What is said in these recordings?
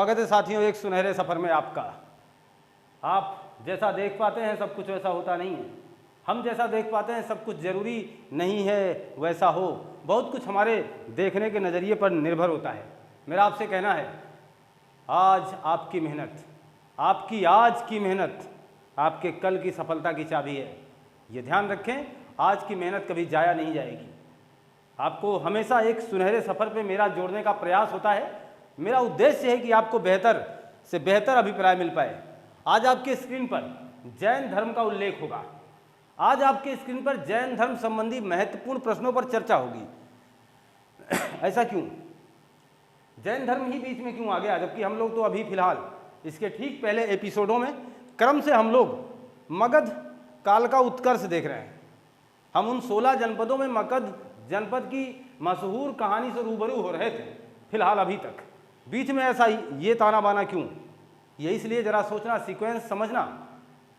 स्वागत है साथियों एक सुनहरे सफ़र में आपका। आप जैसा देख पाते हैं सब कुछ वैसा होता नहीं है, हम जैसा देख पाते हैं सब कुछ ज़रूरी नहीं है वैसा हो। बहुत कुछ हमारे देखने के नज़रिए पर निर्भर होता है। मेरा आपसे कहना है, आज आपकी मेहनत, आपकी आज की मेहनत आपके कल की सफलता की चाबी है। ये ध्यान रखें, आज की मेहनत कभी जाया नहीं जाएगी। आपको हमेशा एक सुनहरे सफ़र पे मेरा जोड़ने का प्रयास होता है। मेरा उद्देश्य है कि आपको बेहतर से बेहतर अभिप्राय मिल पाए। आज आपके स्क्रीन पर जैन धर्म का उल्लेख होगा। आज आपके स्क्रीन पर जैन धर्म संबंधी महत्वपूर्ण प्रश्नों पर चर्चा होगी। ऐसा क्यों? जैन धर्म ही बीच में क्यों आ गया? जबकि हम लोग तो अभी फिलहाल इसके ठीक पहले एपिसोडों में क्रम से हम लोग मगध काल का उत्कर्ष देख रहे हैं। हम उन 16 जनपदों में मगध जनपद की मशहूर कहानी से रूबरू हो रहे थे फिलहाल अभी तक। बीच में ऐसा ये ताना बाना क्यों? ये इसलिए ज़रा सोचना, सीक्वेंस समझना।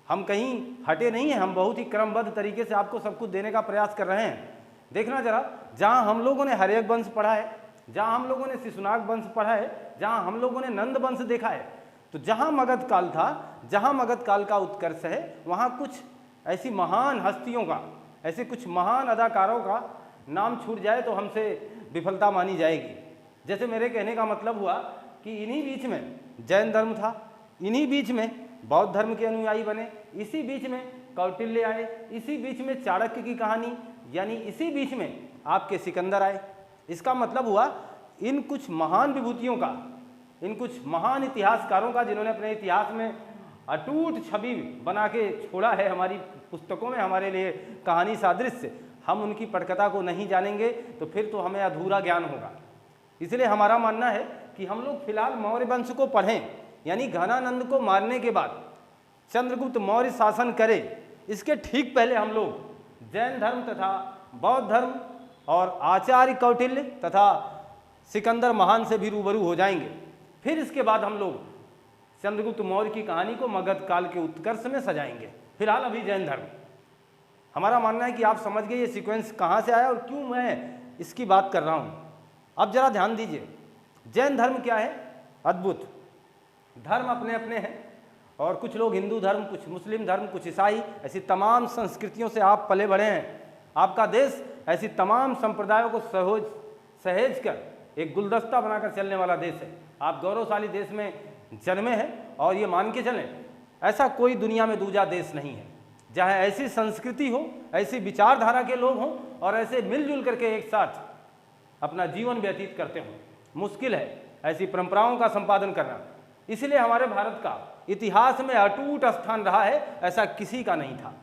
हम कहीं हटे नहीं हैं, हम बहुत ही क्रमबद्ध तरीके से आपको सब कुछ देने का प्रयास कर रहे हैं। देखना जरा, जहाँ हम लोगों ने हर्यक वंश पढ़ा है, जहाँ हम लोगों ने शिशुनाग वंश पढ़ा है, जहाँ हम लोगों ने नंद वंश देखा है, तो जहाँ मगध काल था, जहाँ मगध काल का उत्कर्ष है, वहाँ कुछ ऐसी महान हस्तियों का, ऐसे कुछ महान अदाकारों का नाम छूट जाए तो हमसे विफलता मानी जाएगी। जैसे मेरे कहने का मतलब हुआ कि इन्हीं बीच में जैन धर्म था, इन्हीं बीच में बौद्ध धर्म के अनुयायी बने, इसी बीच में कौटिल्य आए, इसी बीच में चाणक्य की कहानी, यानी इसी बीच में आपके सिकंदर आए। इसका मतलब हुआ इन कुछ महान विभूतियों का, इन कुछ महान इतिहासकारों का, जिन्होंने अपने इतिहास में अटूट छवि बना के छोड़ा है हमारी पुस्तकों में हमारे लिए कहानी सादृश्य, हम उनकी पटकथा को नहीं जानेंगे तो फिर तो हमें अधूरा ज्ञान होगा। इसलिए हमारा मानना है कि हम लोग फिलहाल मौर्य वंश को पढ़ें, यानी घनानंद को मारने के बाद चंद्रगुप्त मौर्य शासन करे, इसके ठीक पहले हम लोग जैन धर्म तथा बौद्ध धर्म और आचार्य कौटिल्य तथा सिकंदर महान से भी रूबरू हो जाएंगे। फिर इसके बाद हम लोग चंद्रगुप्त मौर्य की कहानी को मगध काल के उत्कर्ष में सजाएंगे। फिलहाल अभी जैन धर्म। हमारा मानना है कि आप समझ गए ये सीक्वेंस कहाँ से आया और क्यों मैं इसकी बात कर रहा हूँ। अब जरा ध्यान दीजिए, जैन धर्म क्या है? अद्भुत धर्म अपने अपने हैं, और कुछ लोग हिंदू धर्म, कुछ मुस्लिम धर्म, कुछ ईसाई, ऐसी तमाम संस्कृतियों से आप पले बढ़े हैं। आपका देश ऐसी तमाम संप्रदायों को सहेज कर एक गुलदस्ता बनाकर चलने वाला देश है। आप गौरवशाली देश में जन्मे हैं, और ये मान के चलें ऐसा कोई दुनिया में दूजा देश नहीं है जहाँ ऐसी संस्कृति हो, ऐसी विचारधारा के लोग हों और ऐसे मिलजुल करके एक साथ अपना जीवन व्यतीत करते हों। मुश्किल है ऐसी परंपराओं का संपादन करना। इसलिए हमारे भारत का इतिहास में अटूट स्थान रहा है, ऐसा किसी का नहीं था।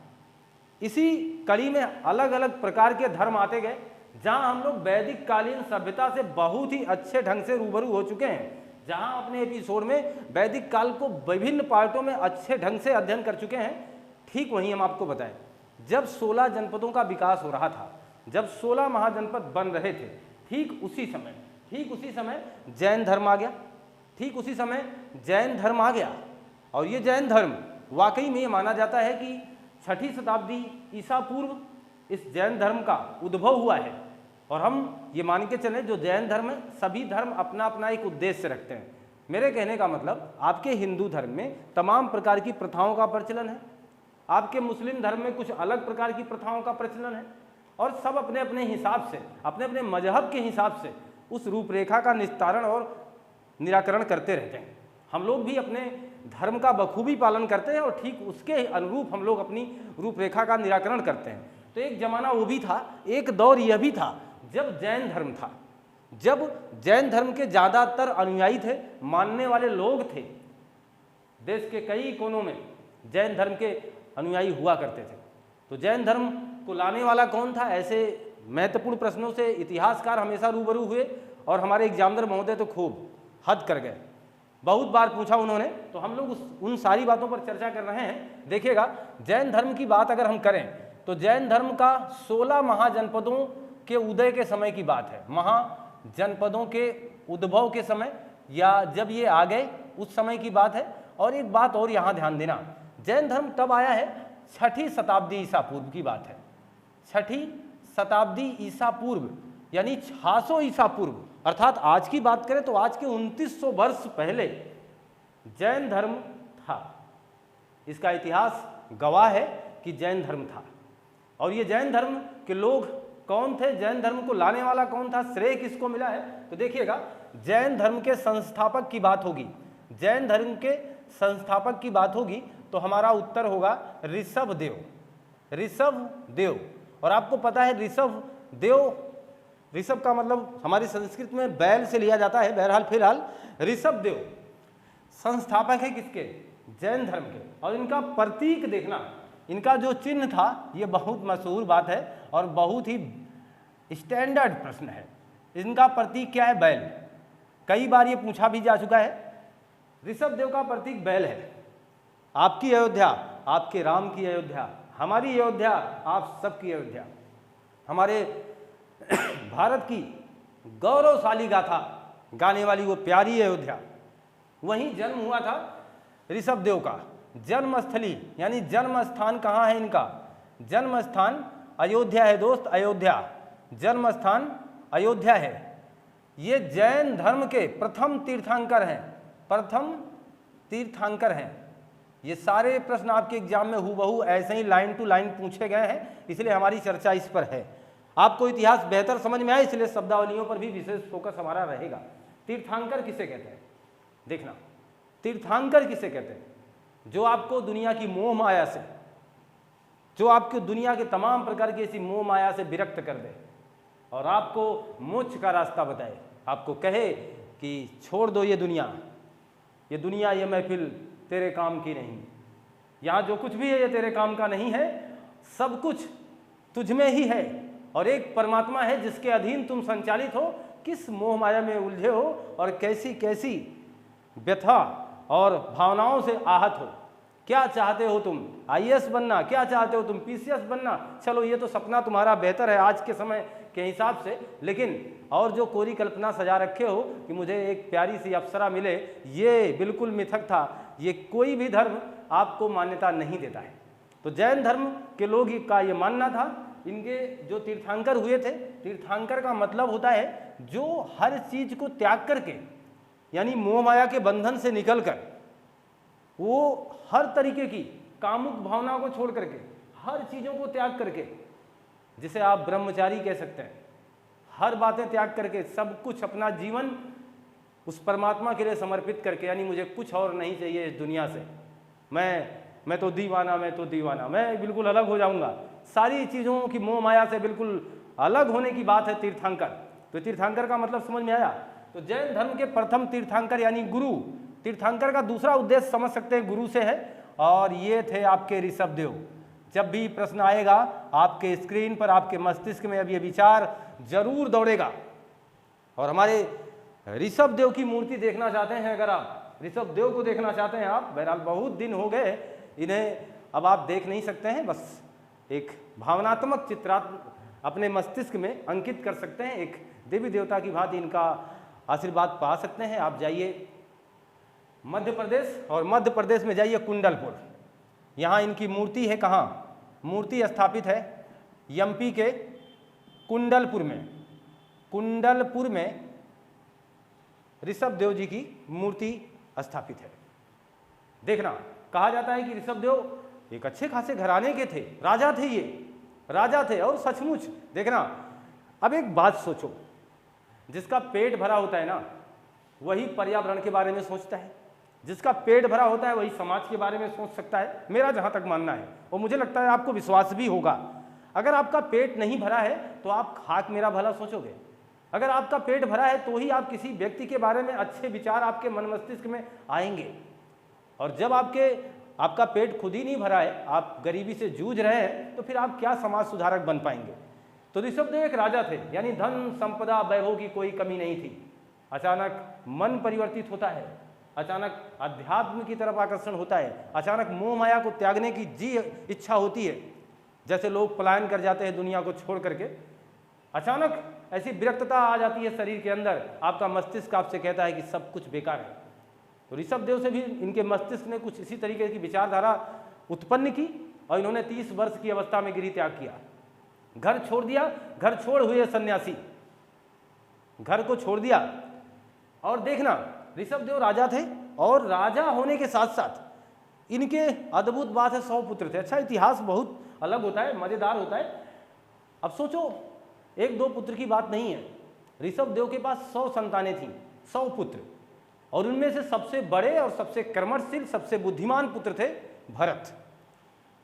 इसी कड़ी में अलग अलग प्रकार के धर्म आते गए, जहां हम लोग वैदिक कालीन सभ्यता से बहुत ही अच्छे ढंग से रूबरू हो चुके हैं, जहां अपने एपिसोड में वैदिक काल को विभिन्न पार्टों में अच्छे ढंग से अध्ययन कर चुके हैं। ठीक वहीं हम आपको बताएं, जब 16 जनपदों का विकास हो रहा था, जब 16 महाजनपद बन रहे थे, ठीक उसी समय जैन धर्म आ गया। ठीक उसी समय जैन धर्म आ गया, और ये जैन धर्म वाकई में ये माना जाता है कि 6ठी शताब्दी ईसा पूर्व इस जैन धर्म का उद्भव हुआ है। और हम ये मान के चलें, जो जैन धर्म है, सभी धर्म अपना अपना एक उद्देश्य रखते हैं। मेरे कहने का मतलब, आपके हिंदू धर्म में तमाम प्रकार की प्रथाओं का प्रचलन है, आपके मुस्लिम धर्म में कुछ अलग प्रकार की प्रथाओं का प्रचलन है, और सब अपने अपने हिसाब से, अपने अपने मजहब के हिसाब से उस रूपरेखा का निस्तारण और निराकरण करते रहते हैं। हम लोग भी अपने धर्म का बखूबी पालन करते हैं, और ठीक उसके अनुरूप हम लोग अपनी रूपरेखा का निराकरण करते हैं। तो एक जमाना वो भी था, एक दौर यह भी था जब जैन धर्म था, जब जैन धर्म के ज़्यादातर अनुयायी थे, मानने वाले लोग थे। देश के कई कोनों में जैन धर्म के अनुयायी हुआ करते थे। तो जैन धर्म को लाने वाला कौन था? ऐसे महत्वपूर्ण प्रश्नों से इतिहासकार हमेशा रूबरू हुए, और हमारे एग्जामिनर महोदय तो खूब हद कर गए। बहुत बार पूछा उन्होंने, तो हम लोग उन सारी बातों पर चर्चा कर रहे हैं। देखिएगा, जैन धर्म की बात अगर हम करें तो जैन धर्म का 16 महाजनपदों के उदय के समय की बात है। महाजनपदों के उद्भव के समय, या जब ये आ गए उस समय की बात है। और एक बात और यहाँ ध्यान देना, जैन धर्म तब आया है 6ठी शताब्दी ईसा पूर्व की बात है। 6ठी शताब्दी ईसा पूर्व यानी 600 ईसा पूर्व, अर्थात आज की बात करें तो आज के 2900 वर्ष पहले जैन धर्म था। इसका इतिहास गवाह है कि जैन धर्म था। और ये जैन धर्म के लोग कौन थे, जैन धर्म को लाने वाला कौन था, श्रेय किसको मिला है? तो देखिएगा, जैन धर्म के संस्थापक की बात होगी, जैन धर्म के संस्थापक की बात होगी तो हमारा उत्तर होगा ऋषभ देव। ऋषभ देव। और आपको पता है ऋषभ देव, ऋषभ का मतलब हमारी संस्कृत में बैल से लिया जाता है। बहरहाल फिलहाल ऋषभ देव संस्थापक है किसके? जैन धर्म के। और इनका प्रतीक देखना, इनका जो चिन्ह था, ये बहुत मशहूर बात है और बहुत ही स्टैंडर्ड प्रश्न है। इनका प्रतीक क्या है? बैल। कई बार ये पूछा भी जा चुका है। ऋषभ देव का प्रतीक बैल है। आपकी अयोध्या, आपके राम की अयोध्या, हमारी अयोध्या, आप सबकी अयोध्या, हमारे भारत की गौरवशाली गाथा गाने वाली वो प्यारी अयोध्या, वहीं जन्म हुआ था ऋषभ देव का। जन्मस्थली यानी जन्म स्थान कहाँ है इनका? जन्म स्थान अयोध्या है दोस्त, अयोध्या। जन्म स्थान अयोध्या है। ये जैन धर्म के प्रथम तीर्थंकर हैं, प्रथम तीर्थंकर हैं। ये सारे प्रश्न आपके एग्जाम में हूबहू ऐसे ही लाइन टू लाइन पूछे गए हैं, इसलिए हमारी चर्चा इस पर है। आपको इतिहास बेहतर समझ में आए, इसलिए शब्दावलियों पर भी विशेष फोकस हमारा रहेगा। तीर्थंकर किसे कहते हैं? देखना, तीर्थंकर किसे कहते हैं? जो आपको दुनिया की मोह माया से, जो आपको दुनिया के तमाम प्रकार की ऐसी मोह माया से विरक्त कर दे और आपको मोक्ष का रास्ता बताए, आपको कहे कि छोड़ दो ये दुनिया, ये महफिल तेरे काम की नहीं, यहाँ जो कुछ भी है ये तेरे काम का नहीं है, सब कुछ तुझ में ही है और एक परमात्मा है जिसके अधीन तुम संचालित हो। किस मोह माया में उलझे हो और कैसी कैसी व्यथा और भावनाओं से आहत हो। क्या चाहते हो तुम? आईएएस बनना? क्या चाहते हो तुम? पीसीएस बनना? चलो ये तो सपना तुम्हारा बेहतर है आज के समय के हिसाब से, लेकिन और जो कोरी कल्पना सजा रखे हो कि मुझे एक प्यारी सी अप्सरा मिले, ये बिल्कुल मिथक था। ये कोई भी धर्म आपको मान्यता नहीं देता है। तो जैन धर्म के लोग का ये मानना था। इनके जो तीर्थंकर हुए थे, तीर्थंकर का मतलब होता है जो हर चीज को त्याग करके, यानी मोह माया के बंधन से निकलकर, वो हर तरीके की कामुक भावनाओं को छोड़ करके, हर चीजों को त्याग करके, जिसे आप ब्रह्मचारी कह सकते हैं, हर बातें त्याग करके सब कुछ अपना जीवन उस परमात्मा के लिए समर्पित करके, यानी मुझे कुछ और नहीं चाहिए इस दुनिया से, मैं तो दीवाना, मैं बिल्कुल अलग हो जाऊंगा, सारी चीज़ों की मोह माया से बिल्कुल अलग होने की बात है तीर्थंकर। तो तीर्थंकर का मतलब समझ में आया। तो जैन धर्म के प्रथम तीर्थंकर यानी गुरु। तीर्थंकर का दूसरा उद्देश्य समझ सकते हैं गुरु से है, और ये थे आपके ऋषभ देव। जब भी प्रश्न आएगा आपके स्क्रीन पर, आपके मस्तिष्क में अब ये विचार जरूर दौड़ेगा। और हमारे ऋषभ देव की मूर्ति देखना चाहते हैं, अगर आप ऋषभ देव को देखना चाहते हैं, आप बहरहाल बहुत दिन हो गए इन्हें, अब आप देख नहीं सकते हैं, बस एक भावनात्मक चित्रात्मक अपने मस्तिष्क में अंकित कर सकते हैं। एक देवी देवता की भांति इनका आशीर्वाद पा सकते हैं। आप जाइए मध्य प्रदेश, और मध्य प्रदेश में जाइए कुंडलपुर, यहाँ इनकी मूर्ति है। कहाँ मूर्ति स्थापित है? एमपी के कुंडलपुर में। कुंडलपुर में ऋषभ देव जी की मूर्ति स्थापित है। देखना, कहा जाता है कि ऋषभ देव एक अच्छे खासे घराने के थे, राजा थे, ये राजा थे। और सचमुच देखना, अब एक बात सोचो, जिसका पेट भरा होता है ना, वही पर्यावरण के बारे में सोचता है। जिसका पेट भरा होता है वही समाज के बारे में सोच सकता है, मेरा जहां तक मानना है, और मुझे लगता है आपको विश्वास भी होगा। अगर आपका पेट नहीं भरा है तो आप खाक मेरा भला सोचोगे। अगर आपका पेट भरा है तो ही आप किसी व्यक्ति के बारे में अच्छे विचार आपके मन मस्तिष्क में आएंगे। और जब आपका पेट खुद ही नहीं भरा है, आप गरीबी से जूझ रहे हैं, तो फिर आप क्या समाज सुधारक बन पाएंगे। तो ऋषभ देव एक राजा थे, यानी धन संपदा वैभव की कोई कमी नहीं थी। अचानक मन परिवर्तित होता है, अचानक अध्यात्म की तरफ आकर्षण होता है, अचानक मोह माया को त्यागने की जी इच्छा होती है। जैसे लोग पलायन कर जाते हैं दुनिया को छोड़ करके, अचानक ऐसी विरक्तता आ जाती है शरीर के अंदर, आपका मस्तिष्क आपसे कहता है कि सब कुछ बेकार है। तो ऋषभ देव से भी इनके मस्तिष्क ने कुछ इसी तरीके की विचारधारा उत्पन्न की, और इन्होंने 30 वर्ष की अवस्था में गृह त्याग किया, घर छोड़ दिया। घर छोड़ हुए सन्यासी, घर को छोड़ दिया। और देखना, ऋषभ देव राजा थे, और राजा होने के साथ साथ इनके अद्भुत बात है 100 पुत्र थे। अच्छा, इतिहास बहुत अलग होता है, मजेदार होता है। अब सोचो, एक दो पुत्र की बात नहीं है, ऋषभदेव के पास 100 संतानें थीं, 100 पुत्र, और उनमें से सबसे बड़े और सबसे कर्मठशील, सबसे बुद्धिमान पुत्र थे भरत।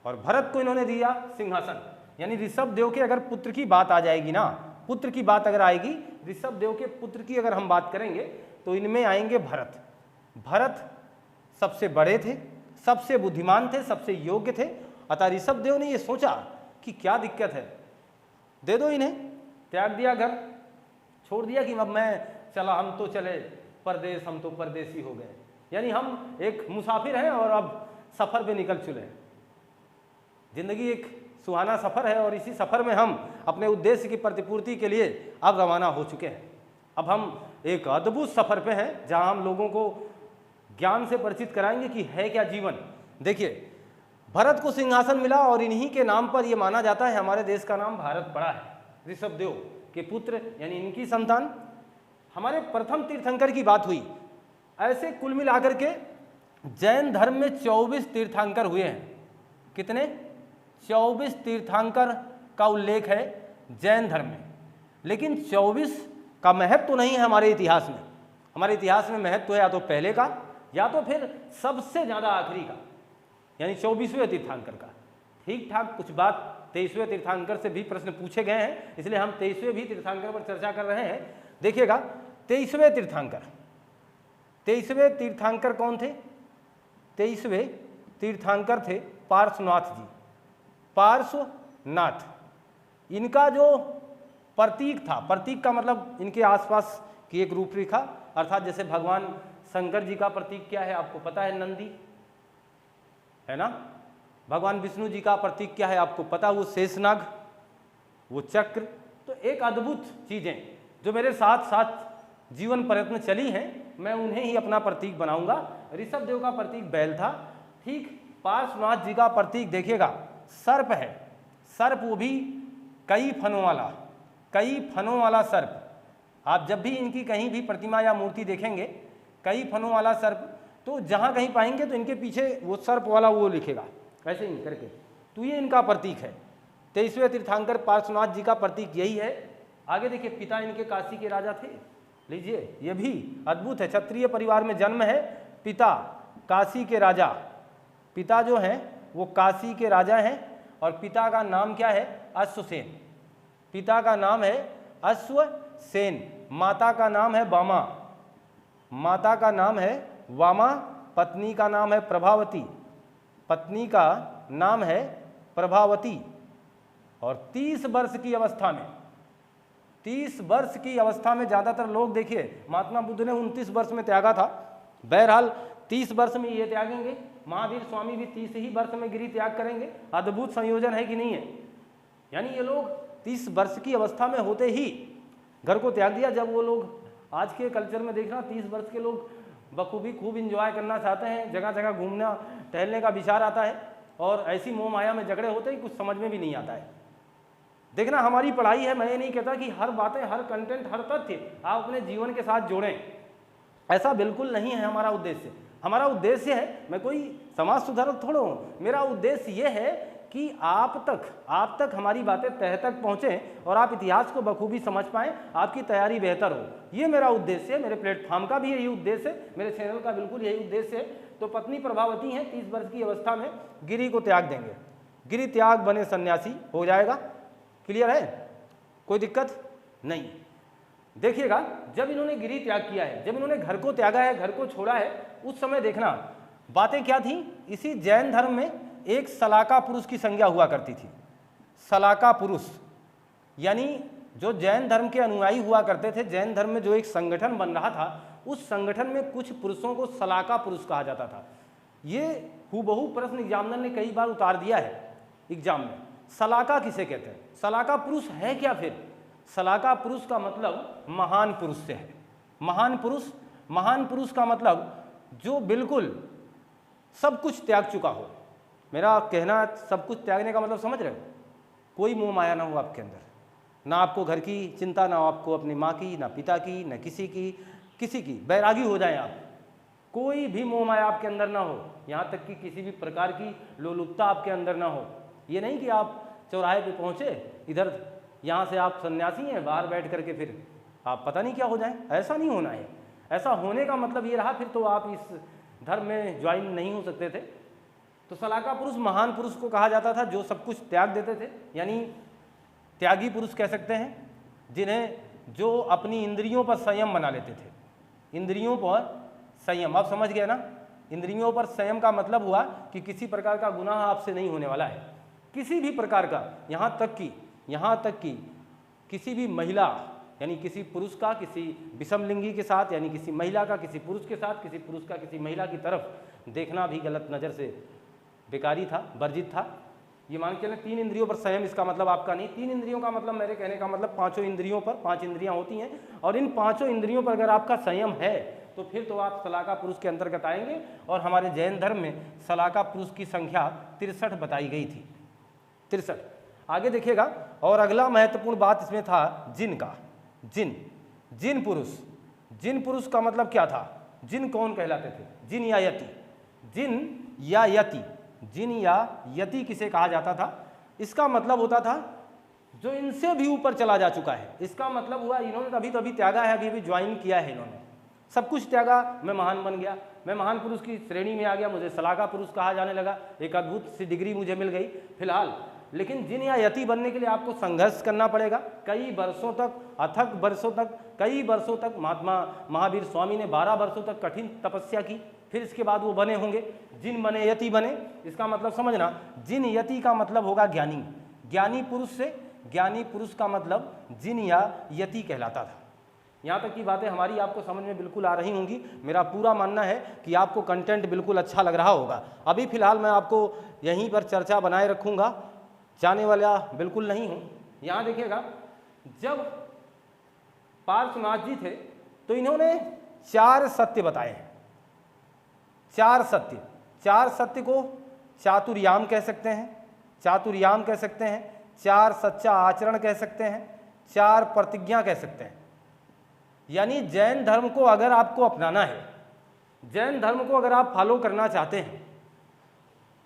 और भरत को इन्होंने दिया सिंहासन। यानी ऋषभदेव के अगर पुत्र की बात आ जाएगी ना, पुत्र की बात अगर आएगी, ऋषभदेव के पुत्र की अगर हम बात करेंगे तो इनमें आएंगे भरत। भरत सबसे बड़े थे, सबसे बुद्धिमान थे, सबसे योग्य थे। अतः ऋषभदेव ने ये सोचा कि क्या दिक्कत है, दे दो इन्हें। त्याग दिया घर, छोड़ दिया कि अब मैं चला, हम तो चले परदेश, हम तो परदेसी हो गए। यानी हम एक मुसाफिर हैं और अब सफ़र पे निकल चले। जिंदगी एक सुहाना सफ़र है और इसी सफ़र में हम अपने उद्देश्य की प्रतिपूर्ति के लिए अब रवाना हो चुके हैं। अब हम एक अद्भुत सफ़र पे हैं जहां हम लोगों को ज्ञान से परिचित कराएंगे कि है क्या जीवन। देखिए, भरत को सिंहासन मिला और इन्हीं के नाम पर यह माना जाता है हमारे देश का नाम भारत पड़ा है। ऋषभदेव के पुत्र यानी इनकी संतान। हमारे प्रथम तीर्थंकर की बात हुई। ऐसे कुल मिलाकर के जैन धर्म में 24 तीर्थंकर हुए हैं। कितने? 24 तीर्थंकर का उल्लेख है जैन धर्म में। लेकिन 24 का महत्व तो नहीं है हमारे इतिहास में। हमारे इतिहास में महत्व है या तो पहले का या तो फिर सबसे ज़्यादा आखिरी का, यानी 24वें तीर्थंकर का। ठीक ठाक कुछ बात 23वें तीर्थंकर से भी प्रश्न पूछे गए हैं, इसलिए हम 23वें भी तीर्थंकर पर चर्चा कर रहे हैं। देखिएगा, 23वें तीर्थंकर कौन थे? 23वें तीर्थंकर थे पार्श्वनाथ जी। पार्श्वनाथ, इनका जो प्रतीक था, प्रतीक का मतलब इनके आसपास की एक रूपरेखा, अर्थात जैसे भगवान शंकर जी का प्रतीक क्या है आपको पता है, नंदी है ना। भगवान विष्णु जी का प्रतीक क्या है आपको पता, वो शेषनाग, वो चक्र। तो एक अद्भुत चीज़ें जो मेरे साथ साथ जीवन प्रयत्न चली हैं, मैं उन्हें ही अपना प्रतीक बनाऊंगा। ऋषभदेव का प्रतीक बैल था। ठीक पार्श्वनाथ जी का प्रतीक देखिएगा सर्प है। सर्प, वो भी कई फनों वाला सर्प। आप जब भी इनकी कहीं भी प्रतिमा या मूर्ति देखेंगे, कई फनों वाला सर्प, तो जहाँ कहीं पाएंगे तो इनके पीछे वो सर्प वाला वो लिखेगा ऐसे ही करके। तो ये इनका प्रतीक है। 23वें तीर्थंकर पार्श्वनाथ जी का प्रतीक यही है। आगे देखिए, पिता इनके काशी के राजा थे। लीजिए, ये भी अद्भुत है। क्षत्रिय परिवार में जन्म है, पिता काशी के राजा। पिता जो हैं वो काशी के राजा हैं और पिता का नाम क्या है? अश्वसेन। पिता का नाम है अश्वसेन। माता का नाम है वामा। माता का नाम है वामा। पत्नी का नाम है प्रभावती। पत्नी का नाम है प्रभावती। और 30 वर्ष की अवस्था में, 30 वर्ष की अवस्था में ज़्यादातर लोग, देखिए महात्मा बुद्ध ने 29 वर्ष में त्यागा था। बहरहाल 30 वर्ष में ये त्यागेंगे। महावीर स्वामी भी 30 ही वर्ष में गिरि त्याग करेंगे। अद्भुत संयोजन है कि नहीं है? यानी ये लोग 30 वर्ष की अवस्था में होते ही घर को त्याग दिया। जब वो लोग आज के कल्चर में देखना, 30 वर्ष के लोग बखूबी खूब इंजॉय करना चाहते हैं, जगह जगह घूमना टहलने का विचार आता है और ऐसी मोह माया में झगड़े होते ही कुछ समझ में भी नहीं आता है। देखना, हमारी पढ़ाई है, मैं ये नहीं कहता कि हर बातें, हर कंटेंट, हर तथ्य आप अपने जीवन के साथ जोड़ें, ऐसा बिल्कुल नहीं है हमारा उद्देश्य। हमारा उद्देश्य है, मैं कोई समाज सुधारक थोड़ा हूँ, मेरा उद्देश्य ये है कि आप तक हमारी बातें तह तक पहुँचें और आप इतिहास को बखूबी समझ पाएँ, आपकी तैयारी बेहतर हो। ये मेरा उद्देश्य है। मेरे प्लेटफॉर्म का भी यही उद्देश्य है, मेरे चैनल का बिल्कुल यही उद्देश्य है। तो पत्नी प्रभावती हैं, 30 वर्ष की अवस्था में गिरि को त्याग देंगे। गिरि त्याग बने सन्यासी हो जाएगा। क्लियर है? कोई दिक्कत नहीं। देखिएगा, जब इन्होंने गिरि त्याग किया है, जब इन्होंने घर को त्यागा है, घर को छोड़ा है, उस समय देखना बातें क्या थी। इसी जैन धर्म में एक सलाका पुरुष की संज्ञा हुआ करती थी। सलाका पुरुष यानी जो जैन धर्म के अनुयायी हुआ करते थे, जैन धर्म में जो एक संगठन बन रहा था, उस संगठन में कुछ पुरुषों को सलाका पुरुष कहा जाता था। ये हूबहू प्रश्न एग्जामिनर ने कई बार उतार दिया है एग्जाम में। सलाका किसे कहते हैं? सलाका पुरुष है क्या? फिर सलाका पुरुष का मतलब महान पुरुष से है। महान पुरुष का मतलब जो बिल्कुल सब कुछ त्याग चुका हो। मेरा कहना सब कुछ त्यागने का मतलब समझ रहे हो? कोई मोह माया ना हो आपके अंदर, ना आपको घर की चिंता, ना आपको अपनी माँ की, ना पिता की, ना किसी की। बैरागी हो जाए आप। कोई भी मोह माया आपके अंदर ना हो, यहाँ तक कि किसी भी प्रकार की लोलुपता आपके अंदर ना हो। ये नहीं कि आप चौराहे पे पहुँचे, इधर यहाँ से आप सन्यासी हैं, बाहर बैठ करके फिर आप पता नहीं क्या हो जाए, ऐसा नहीं होना है। ऐसा होने का मतलब ये रहा फिर तो आप इस धर्म में ज्वाइन नहीं हो सकते थे। तो सलाका पुरुष महान पुरुष को कहा जाता था जो सब कुछ त्याग देते थे, यानी त्यागी पुरुष कह सकते हैं, जिन्हें जो अपनी इंद्रियों पर संयम बना लेते थे। इंद्रियों पर संयम, आप समझ गए ना, इंद्रियों पर संयम का मतलब हुआ कि किसी प्रकार का गुनाह आपसे नहीं होने वाला है, किसी भी प्रकार का, यहाँ तक कि किसी भी महिला यानी किसी पुरुष का किसी विषमलिंगी के साथ, यानी किसी महिला का किसी पुरुष के साथ, किसी पुरुष का किसी महिला की तरफ देखना भी गलत नज़र से बेकारी था, वर्जित था। ये मान के चलें 3 इंद्रियों पर संयम, इसका मतलब आपका नहीं। 3 इंद्रियों का मतलब, मेरे कहने का मतलब 5 इंद्रियों पर, 5 इंद्रियां होती हैं, और इन 5 इंद्रियों पर अगर आपका संयम है तो फिर तो आप सलाका पुरुष के अंतर्गत आएंगे। और हमारे जैन धर्म में सलाका पुरुष की संख्या 63 बताई गई थी, 63। आगे देखिएगा, और अगला महत्वपूर्ण बात इसमें था जिन का। जिन पुरुष का मतलब क्या था? जिन कौन कहलाते थे? जिन या यति। जिन या यति किसे कहा जाता था? इसका मतलब होता था जो इनसे भी ऊपर चला जा चुका है। इसका मतलब हुआ इन्होंने अभी तो अभी त्यागा है, अभी ज्वाइन किया है, इन्होंने सब कुछ त्यागा, मैं महान बन गया, मैं महान पुरुष की श्रेणी में आ गया, मुझे सलाका पुरुष कहा जाने लगा, एक अद्भुत सी डिग्री मुझे मिल गई फिलहाल। लेकिन जिन या यति बनने के लिए आपको संघर्ष करना पड़ेगा कई वर्षों तक, अथक वर्षों तक, कई वर्षों तक। महात्मा महावीर स्वामी ने 12 वर्षों तक कठिन तपस्या की, फिर इसके बाद वो बने होंगे, जिन बने यति बने। इसका मतलब समझना, जिन यति का मतलब होगा ज्ञानी, ज्ञानी पुरुष से ज्ञानी पुरुष का मतलब जिन या यति कहलाता था। यहाँ तक की बातें हमारी आपको समझ में बिल्कुल आ रही होंगी। मेरा पूरा मानना है कि आपको कंटेंट बिल्कुल अच्छा लग रहा होगा। अभी फिलहाल मैं आपको यहीं पर चर्चा बनाए रखूँगा, जाने वाला बिल्कुल नहीं हूँ। यहाँ देखिएगा, जब पार्श्वनाथ जी थे तो इन्होंने 4 सत्य बताए हैं। 4 सत्य को चातुर्याम कह सकते हैं, 4 सच्चा आचरण कह सकते हैं, 4 प्रतिज्ञा कह सकते हैं। यानी जैन धर्म को अगर आपको अपनाना है, जैन धर्म को अगर आप फॉलो करना चाहते हैं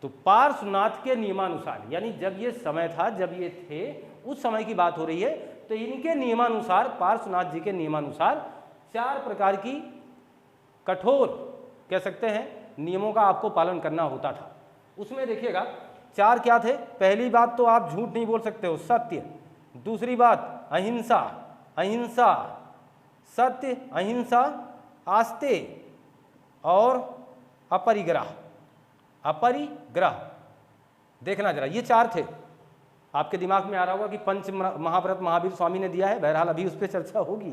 तो पार्श्वनाथ के नियमानुसार, यानी जब ये समय था, जब ये थे, उस समय की बात हो रही है, तो इनके नियमानुसार, पार्श्वनाथ जी के नियमानुसार 4 प्रकार की कठोर कह सकते हैं नियमों का आपको पालन करना होता था। उसमें देखिएगा 4 क्या थे? पहली बात तो आप झूठ नहीं बोल सकते हो, सत्य। दूसरी बात अहिंसा, सत्य, अहिंसा, आस्ते और अपरिग्रह। देखना जरा, ये 4 थे। आपके दिमाग में आ रहा होगा कि पंच महाव्रत महावीर स्वामी ने दिया है, बहरहाल अभी उस पर चर्चा होगी।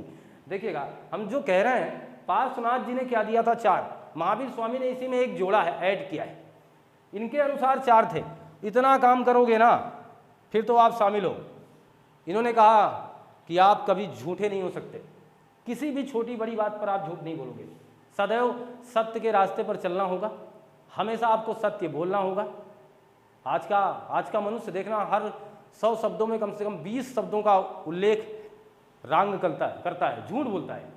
देखिएगा, हम जो कह रहे हैं, पार्श्वनाथ जी ने क्या दिया था? 4। महावीर स्वामी ने इसी में एक जोड़ा है, ऐड किया है। इनके अनुसार 4 थे। इतना काम करोगे ना फिर तो आप शामिल हो। इन्होंने कहा कि आप कभी झूठे नहीं हो सकते, किसी भी छोटी बड़ी बात पर आप झूठ नहीं बोलोगे, सदैव सत्य के रास्ते पर चलना होगा, हमेशा आपको सत्य बोलना होगा। आज का मनुष्य देखना, हर 100 शब्दों में कम से कम 20 शब्दों का उल्लेख रांग करता है, झूठ बोलता है।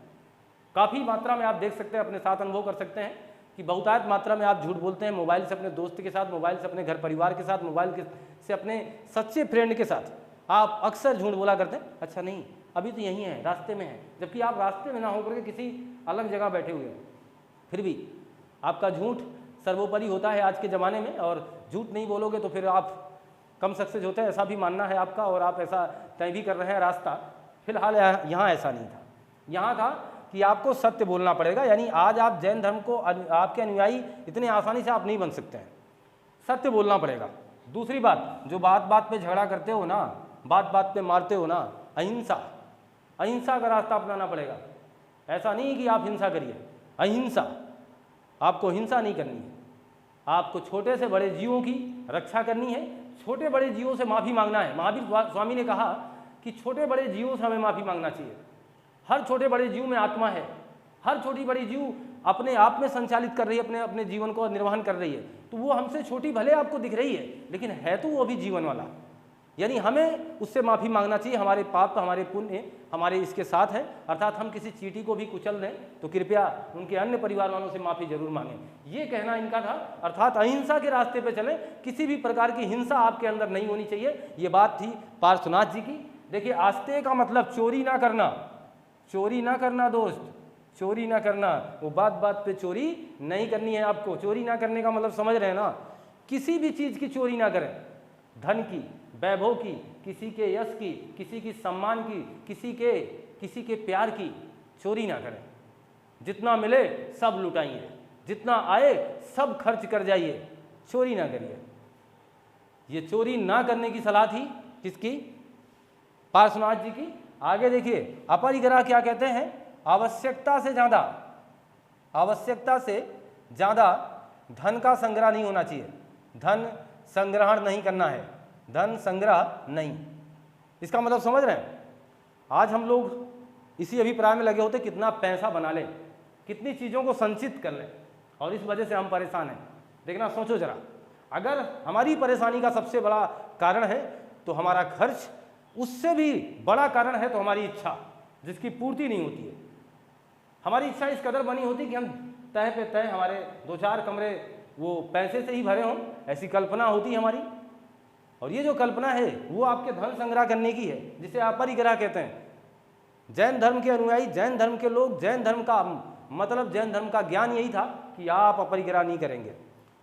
काफ़ी मात्रा में आप देख सकते हैं, अपने साथ अनुभव कर सकते हैं कि बहुतायत मात्रा में आप झूठ बोलते हैं। मोबाइल से अपने दोस्त के साथ, मोबाइल से अपने घर परिवार के साथ, मोबाइल से अपने सच्चे फ्रेंड के साथ आप अक्सर झूठ बोला करते हैं। अच्छा नहीं, अभी तो यहीं है, रास्ते में है, जबकि आप रास्ते में ना होकर के किसी अलग जगह बैठे हुए हैं। फिर भी आपका झूठ सर्वोपरि होता है आज के ज़माने में, और झूठ नहीं बोलोगे तो फिर आप कम सक्सेस होते हैं, ऐसा भी मानना है आपका, और आप ऐसा तय भी कर रहे हैं रास्ता। फिलहाल यहाँ ऐसा नहीं था, यहाँ था कि आपको सत्य बोलना पड़ेगा। यानी आज आप जैन धर्म को, आपके अनुयायी इतने आसानी से आप नहीं बन सकते हैं, सत्य बोलना पड़ेगा। दूसरी बात, जो बात बात पे झगड़ा करते हो ना, बात बात पे मारते हो ना, अहिंसा का रास्ता अपनाना पड़ेगा। ऐसा नहीं कि आप हिंसा करिए, अहिंसा, आपको हिंसा नहीं करनी है, आपको छोटे से बड़े जीवों की रक्षा करनी है, छोटे बड़े जीवों से माफ़ी मांगना है। महावीर स्वामी ने कहा कि छोटे बड़े जीवों से हमें माफ़ी मांगना चाहिए। हर छोटे बड़े जीव में आत्मा है, हर छोटी बड़ी जीव अपने आप में संचालित कर रही है, अपने जीवन को निर्वहन कर रही है। तो वो हमसे छोटी भले आपको दिख रही है, लेकिन है तो वो भी जीवन वाला, यानी हमें उससे माफ़ी मांगना चाहिए। हमारे पाप हमारे पुण्य हमारे इसके साथ है, अर्थात हम किसी चींटी को भी कुचल दें तो कृपया उनके अन्य परिवार वालों से माफ़ी जरूर मांगें, ये कहना इनका था। अर्थात अहिंसा के रास्ते पे चलें, किसी भी प्रकार की हिंसा आपके अंदर नहीं होनी चाहिए, ये बात थी पार्श्वनाथ जी की। देखिए आस्ते का मतलब चोरी ना करना, चोरी ना करना दोस्त, चोरी ना करना। वो बात बात पे चोरी नहीं करनी है आपको। चोरी ना करने का मतलब समझ रहे हैं ना, किसी भी चीज़ की चोरी ना करें, धन की, वैभव की, किसी के यश की, किसी की सम्मान की, किसी के प्यार की चोरी ना करें। जितना मिले सब लुटाइए, जितना आए सब खर्च कर जाइए, चोरी ना करिए। ये चोरी ना करने की सलाह थी किसकी? पार्श्वनाथ जी की। आगे देखिए अपरिग्रह क्या कहते हैं? आवश्यकता से ज़्यादा, आवश्यकता से ज़्यादा धन का संग्रह नहीं होना चाहिए। धन संग्रहण नहीं करना है, धन संग्रह नहीं। इसका मतलब समझ रहे हैं? आज हम लोग इसी अभिप्राय में लगे होते कितना पैसा बना लें, कितनी चीज़ों को संचित कर लें, और इस वजह से हम परेशान हैं। देखना, सोचो जरा, अगर हमारी परेशानी का सबसे बड़ा कारण है तो हमारा खर्च, उससे भी बड़ा कारण है तो हमारी इच्छा, जिसकी पूर्ति नहीं होती है। हमारी इच्छा इस कदर बनी होती कि हम तय पे तय हमारे 2-4 कमरे वो पैसे से ही भरे हों, ऐसी कल्पना होती हमारी। और ये जो कल्पना है वो आपके धन संग्रह करने की है, जिसे आप अपरिग्रह कहते हैं। जैन धर्म के अनुयायी, जैन धर्म के लोग, जैन धर्म का मतलब, जैन धर्म का ज्ञान यही था कि आप अपरिग्रह नहीं करेंगे,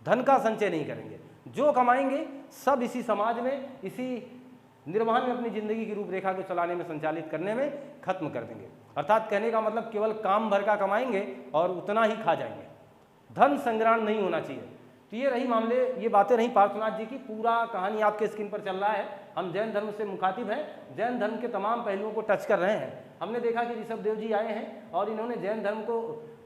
धन का संचय नहीं करेंगे, जो कमाएंगे सब इसी समाज में, इसी निर्वाहन में, अपनी जिंदगी की रूपरेखा को चलाने में, संचालित करने में खत्म कर देंगे। अर्थात कहने का मतलब केवल काम भर का कमाएंगे और उतना ही खा जाएंगे, धन संग्रहण नहीं होना चाहिए। तो ये रही मामले, ये बातें रही पार्श्वनाथ जी की। पूरा कहानी आपके स्क्रीन पर चल रहा है। हम जैन धर्म से मुखातिब हैं, जैन धर्म के तमाम पहलुओं को टच कर रहे हैं। हमने देखा कि ऋषभ देव जी आए हैं और इन्होंने जैन धर्म को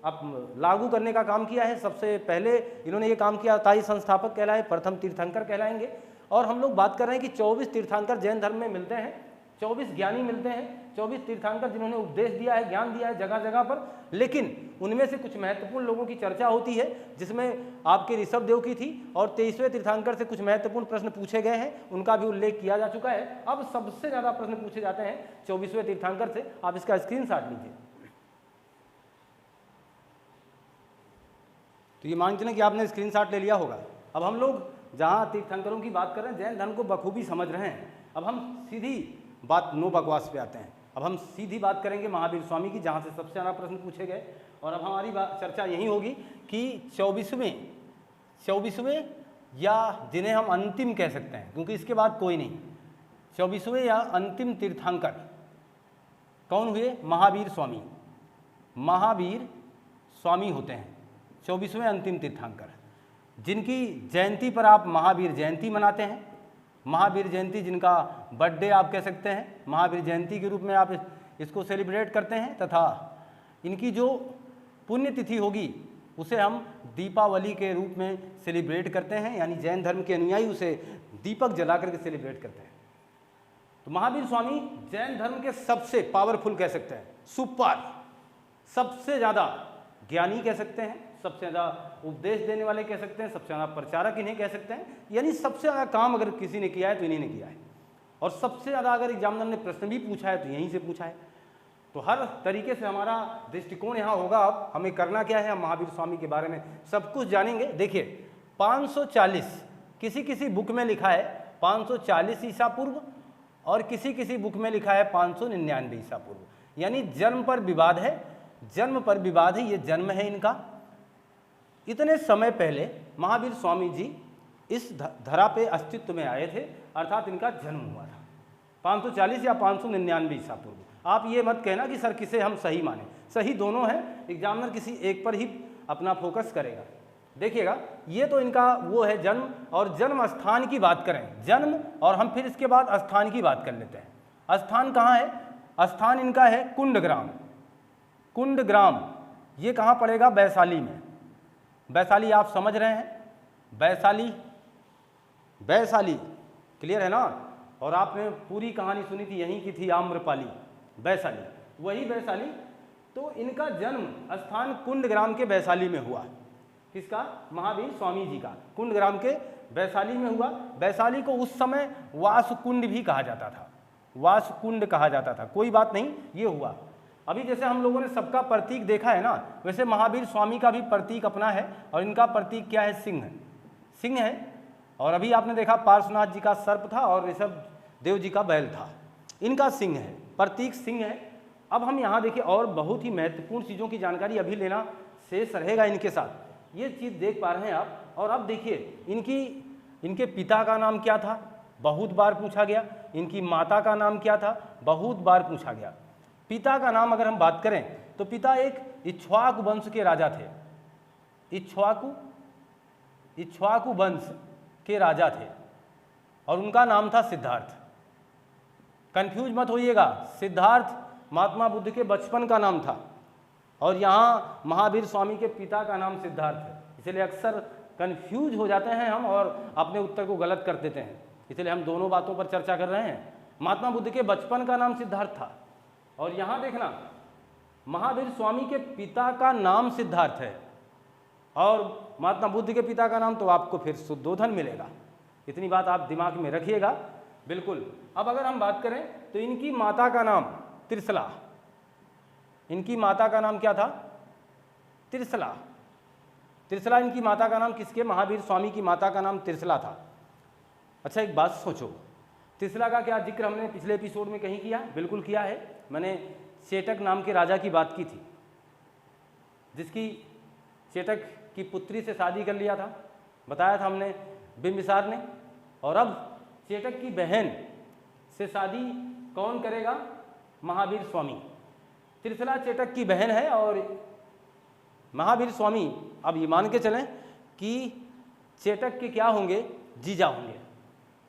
अब लागू करने का काम किया है। सबसे पहले इन्होंने ये काम किया, ताई संस्थापक कहलाए, प्रथम तीर्थंकर कहलाएंगे। और हम लोग बात कर रहे हैं कि 24 तीर्थंकर जैन धर्म में मिलते हैं, 24 ज्ञानी मिलते हैं, 24 तीर्थंकर जिन्होंने उपदेश दिया है, ज्ञान दिया है जगह जगह पर। लेकिन उनमें से कुछ महत्वपूर्ण लोगों की चर्चा होती है, जिसमें आपके ऋषभ देव की थी, और 23वें तीर्थंकर से कुछ महत्वपूर्ण प्रश्न पूछे गए हैं, उनका भी उल्लेख किया जा चुका है। अब सबसे ज़्यादा प्रश्न पूछे जाते हैं 24वें तीर्थंकर से। आप इसका स्क्रीनशॉट लीजिए। तो ये मान चलें कि आपने स्क्रीनशॉट ले लिया होगा। अब हम लोग जहाँ तीर्थंकरों की बात कर रहे हैं, जैन धर्म को बखूबी समझ रहे हैं। अब हम सीधी बात, नो बकवास पे आते हैं। अब हम सीधी बात करेंगे महावीर स्वामी की, जहाँ से सबसे ज़्यादा प्रश्न पूछे गए। और अब हमारी चर्चा यही होगी कि 24वें या जिन्हें हम अंतिम कह सकते हैं, क्योंकि इसके बाद कोई नहीं, 24वें या अंतिम तीर्थंकर कौन हुए? महावीर स्वामी। महावीर स्वामी होते हैं 24वें अंतिम तीर्थंकर, जिनकी जयंती पर आप महावीर जयंती मनाते हैं। महावीर जयंती, जिनका बर्थडे आप कह सकते हैं, महावीर जयंती के रूप में आप इसको सेलिब्रेट करते हैं। तथा इनकी जो पुण्यतिथि होगी उसे हम दीपावली के रूप में सेलिब्रेट करते हैं, यानी जैन धर्म के अनुयायी उसे दीपक जला करके सेलिब्रेट करते हैं। तो महावीर स्वामी जैन धर्म के सबसे पावरफुल कह सकते हैं, सुपर, सबसे ज़्यादा ज्ञानी कह सकते हैं, सबसे ज़्यादा उपदेश देने वाले कह सकते हैं, सबसे ज़्यादा प्रचारक इन्हें कह सकते हैं। यानी सबसे ज़्यादा काम अगर किसी ने किया है तो इन्हीं ने किया है। और सबसे ज़्यादा अगर एग्जामिनर ने प्रश्न भी पूछा है तो यहीं से पूछा है। तो हर तरीके से हमारा दृष्टिकोण यहाँ होगा। अब हमें करना क्या है, हम महावीर स्वामी के बारे में सब कुछ जानेंगे। देखिए 540 किसी बुक में लिखा है 540 ईसा पूर्व, और किसी बुक में लिखा है 599 ईसा पूर्व। यानी जन्म पर विवाद है, जन्म पर विवाद है, ये जन्म है इनका। इतने समय पहले महावीर स्वामी जी इस धरा पे अस्तित्व में आए थे, अर्थात इनका जन्म हुआ था 540 या 599 ईसा पूर्व। आप ये मत कहना कि सर किसे हम सही माने, सही दोनों हैं, एग्जामिनर किसी एक पर ही अपना फोकस करेगा। देखिएगा ये तो इनका वो है जन्म, और जन्म स्थान की बात करें, जन्म, और हम फिर इसके बाद स्थान की बात कर लेते हैं। स्थान कहाँ है? स्थान इनका है कुंडग्राम। कुंडग्राम ये कहाँ पड़ेगा? वैशाली में। वैशाली आप समझ रहे हैं, वैशाली, वैशाली क्लियर है ना? और आपने पूरी कहानी सुनी थी, यहीं की थी आम्रपाली, वैशाली, वही वैशाली। तो इनका जन्म स्थान कुंडग्राम के वैशाली में हुआ। किसका? महावीर स्वामी जी का, कुंडग्राम के वैशाली में हुआ। वैशाली को उस समय वासकुंड भी कहा जाता था, वासकुंड कहा जाता था। कोई बात नहीं, ये हुआ। अभी जैसे हम लोगों ने सबका प्रतीक देखा है ना, वैसे महावीर स्वामी का भी प्रतीक अपना है, और इनका प्रतीक क्या है? सिंह है, सिंह है। और अभी आपने देखा पार्श्वनाथ जी का सर्प था और ऋषभ देव जी का बैल था, इनका सिंह है, प्रतीक सिंह है। अब हम यहाँ देखिए और बहुत ही महत्वपूर्ण चीज़ों की जानकारी अभी लेना शेष रहेगा इनके साथ। ये चीज़ देख पा रहे हैं आप। और अब देखिए इनके पिता का नाम क्या था? बहुत बार पूछा गया। इनकी माता का नाम क्या था? बहुत बार पूछा गया। पिता का नाम अगर हम बात करें तो पिता एक इक्ष्वाकु वंश के राजा थे, इक्ष्वाकु वंश के राजा थे, और उनका नाम था सिद्धार्थ। कंफ्यूज मत होइएगा, सिद्धार्थ महात्मा बुद्ध के बचपन का नाम था, और यहाँ महावीर स्वामी के पिता का नाम सिद्धार्थ है। इसलिए अक्सर कंफ्यूज हो जाते हैं हम और अपने उत्तर को गलत कर देते हैं, इसलिए हम दोनों बातों पर चर्चा कर रहे हैं। महात्मा बुद्ध के बचपन का नाम सिद्धार्थ था, और यहाँ देखना महावीर स्वामी के पिता का नाम सिद्धार्थ है, और महात्मा बुद्ध के पिता का नाम तो आपको फिर शुद्धोधन मिलेगा। इतनी बात आप दिमाग में रखिएगा, बिल्कुल। अब अगर हम बात करें तो इनकी माता का नाम त्रिशला, इनकी माता का नाम क्या था? त्रिशला। त्रिशला इनकी माता का नाम किसके? महावीर स्वामी की माता का नाम त्रिशला था। अच्छा एक बात सोचो, त्रिशला का क्या जिक्र हमने पिछले एपिसोड में कहीं किया? बिल्कुल किया है। मैंने चेटक नाम के राजा की बात की थी, जिसकी चेटक की पुत्री से शादी कर लिया था, बताया था हमने बिंबिसार ने। और अब चेटक की बहन से शादी कौन करेगा? महावीर स्वामी। त्रिशला चेटक की बहन है, और महावीर स्वामी अब ये मान के चलें कि चेटक के क्या होंगे? जीजा होंगे,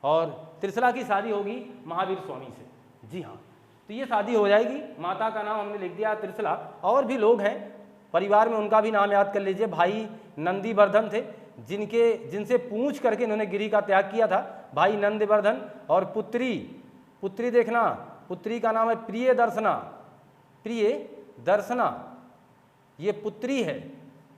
और त्रिशला की शादी होगी महावीर स्वामी से। जी हाँ, तो ये शादी हो जाएगी। माता का नाम हमने लिख दिया त्रिशला। और भी लोग हैं परिवार में, उनका भी नाम याद कर लीजिए। भाई नंदीवर्धन थे, जिनसे पूछ करके इन्होंने गिरि का त्याग किया था, भाई नंदीवर्धन। और पुत्री देखना, पुत्री का नाम है प्रियदर्शना, प्रियदर्शना ये पुत्री है,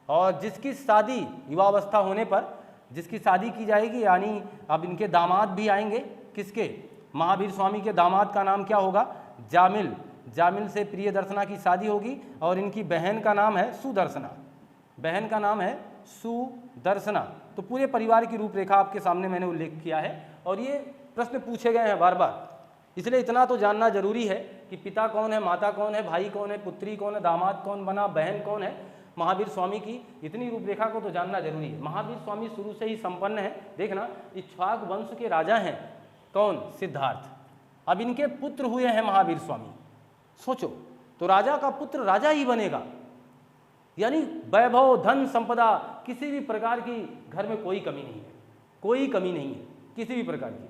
और जिसकी शादी युवावस्था होने पर जिसकी शादी की जाएगी, यानी अब इनके दामाद भी आएंगे। किसके? महावीर स्वामी के दामाद का नाम क्या होगा? जामिल। जामिल से प्रियदर्शना की शादी होगी, और इनकी बहन का नाम है सुदर्शना, बहन का नाम है सुदर्शना। तो पूरे परिवार की रूपरेखा आपके सामने मैंने उल्लेख किया है, और ये प्रश्न पूछे गए हैं बार बार, इसलिए इतना तो जानना जरूरी है कि पिता कौन है, माता कौन है, भाई कौन है, पुत्री कौन है, दामाद कौन बना, बहन कौन है महावीर स्वामी की। इतनी रूपरेखा को तो जानना जरूरी है। महावीर स्वामी शुरू से ही संपन्न है। देखना इक्ष्वाकु वंश के राजा हैं, कौन? सिद्धार्थ। अब इनके पुत्र हुए हैं महावीर स्वामी। सोचो, तो राजा का पुत्र राजा ही बनेगा, यानी वैभव, धन, संपदा, किसी भी प्रकार की घर में कोई कमी नहीं है, कोई कमी नहीं है किसी भी प्रकार की।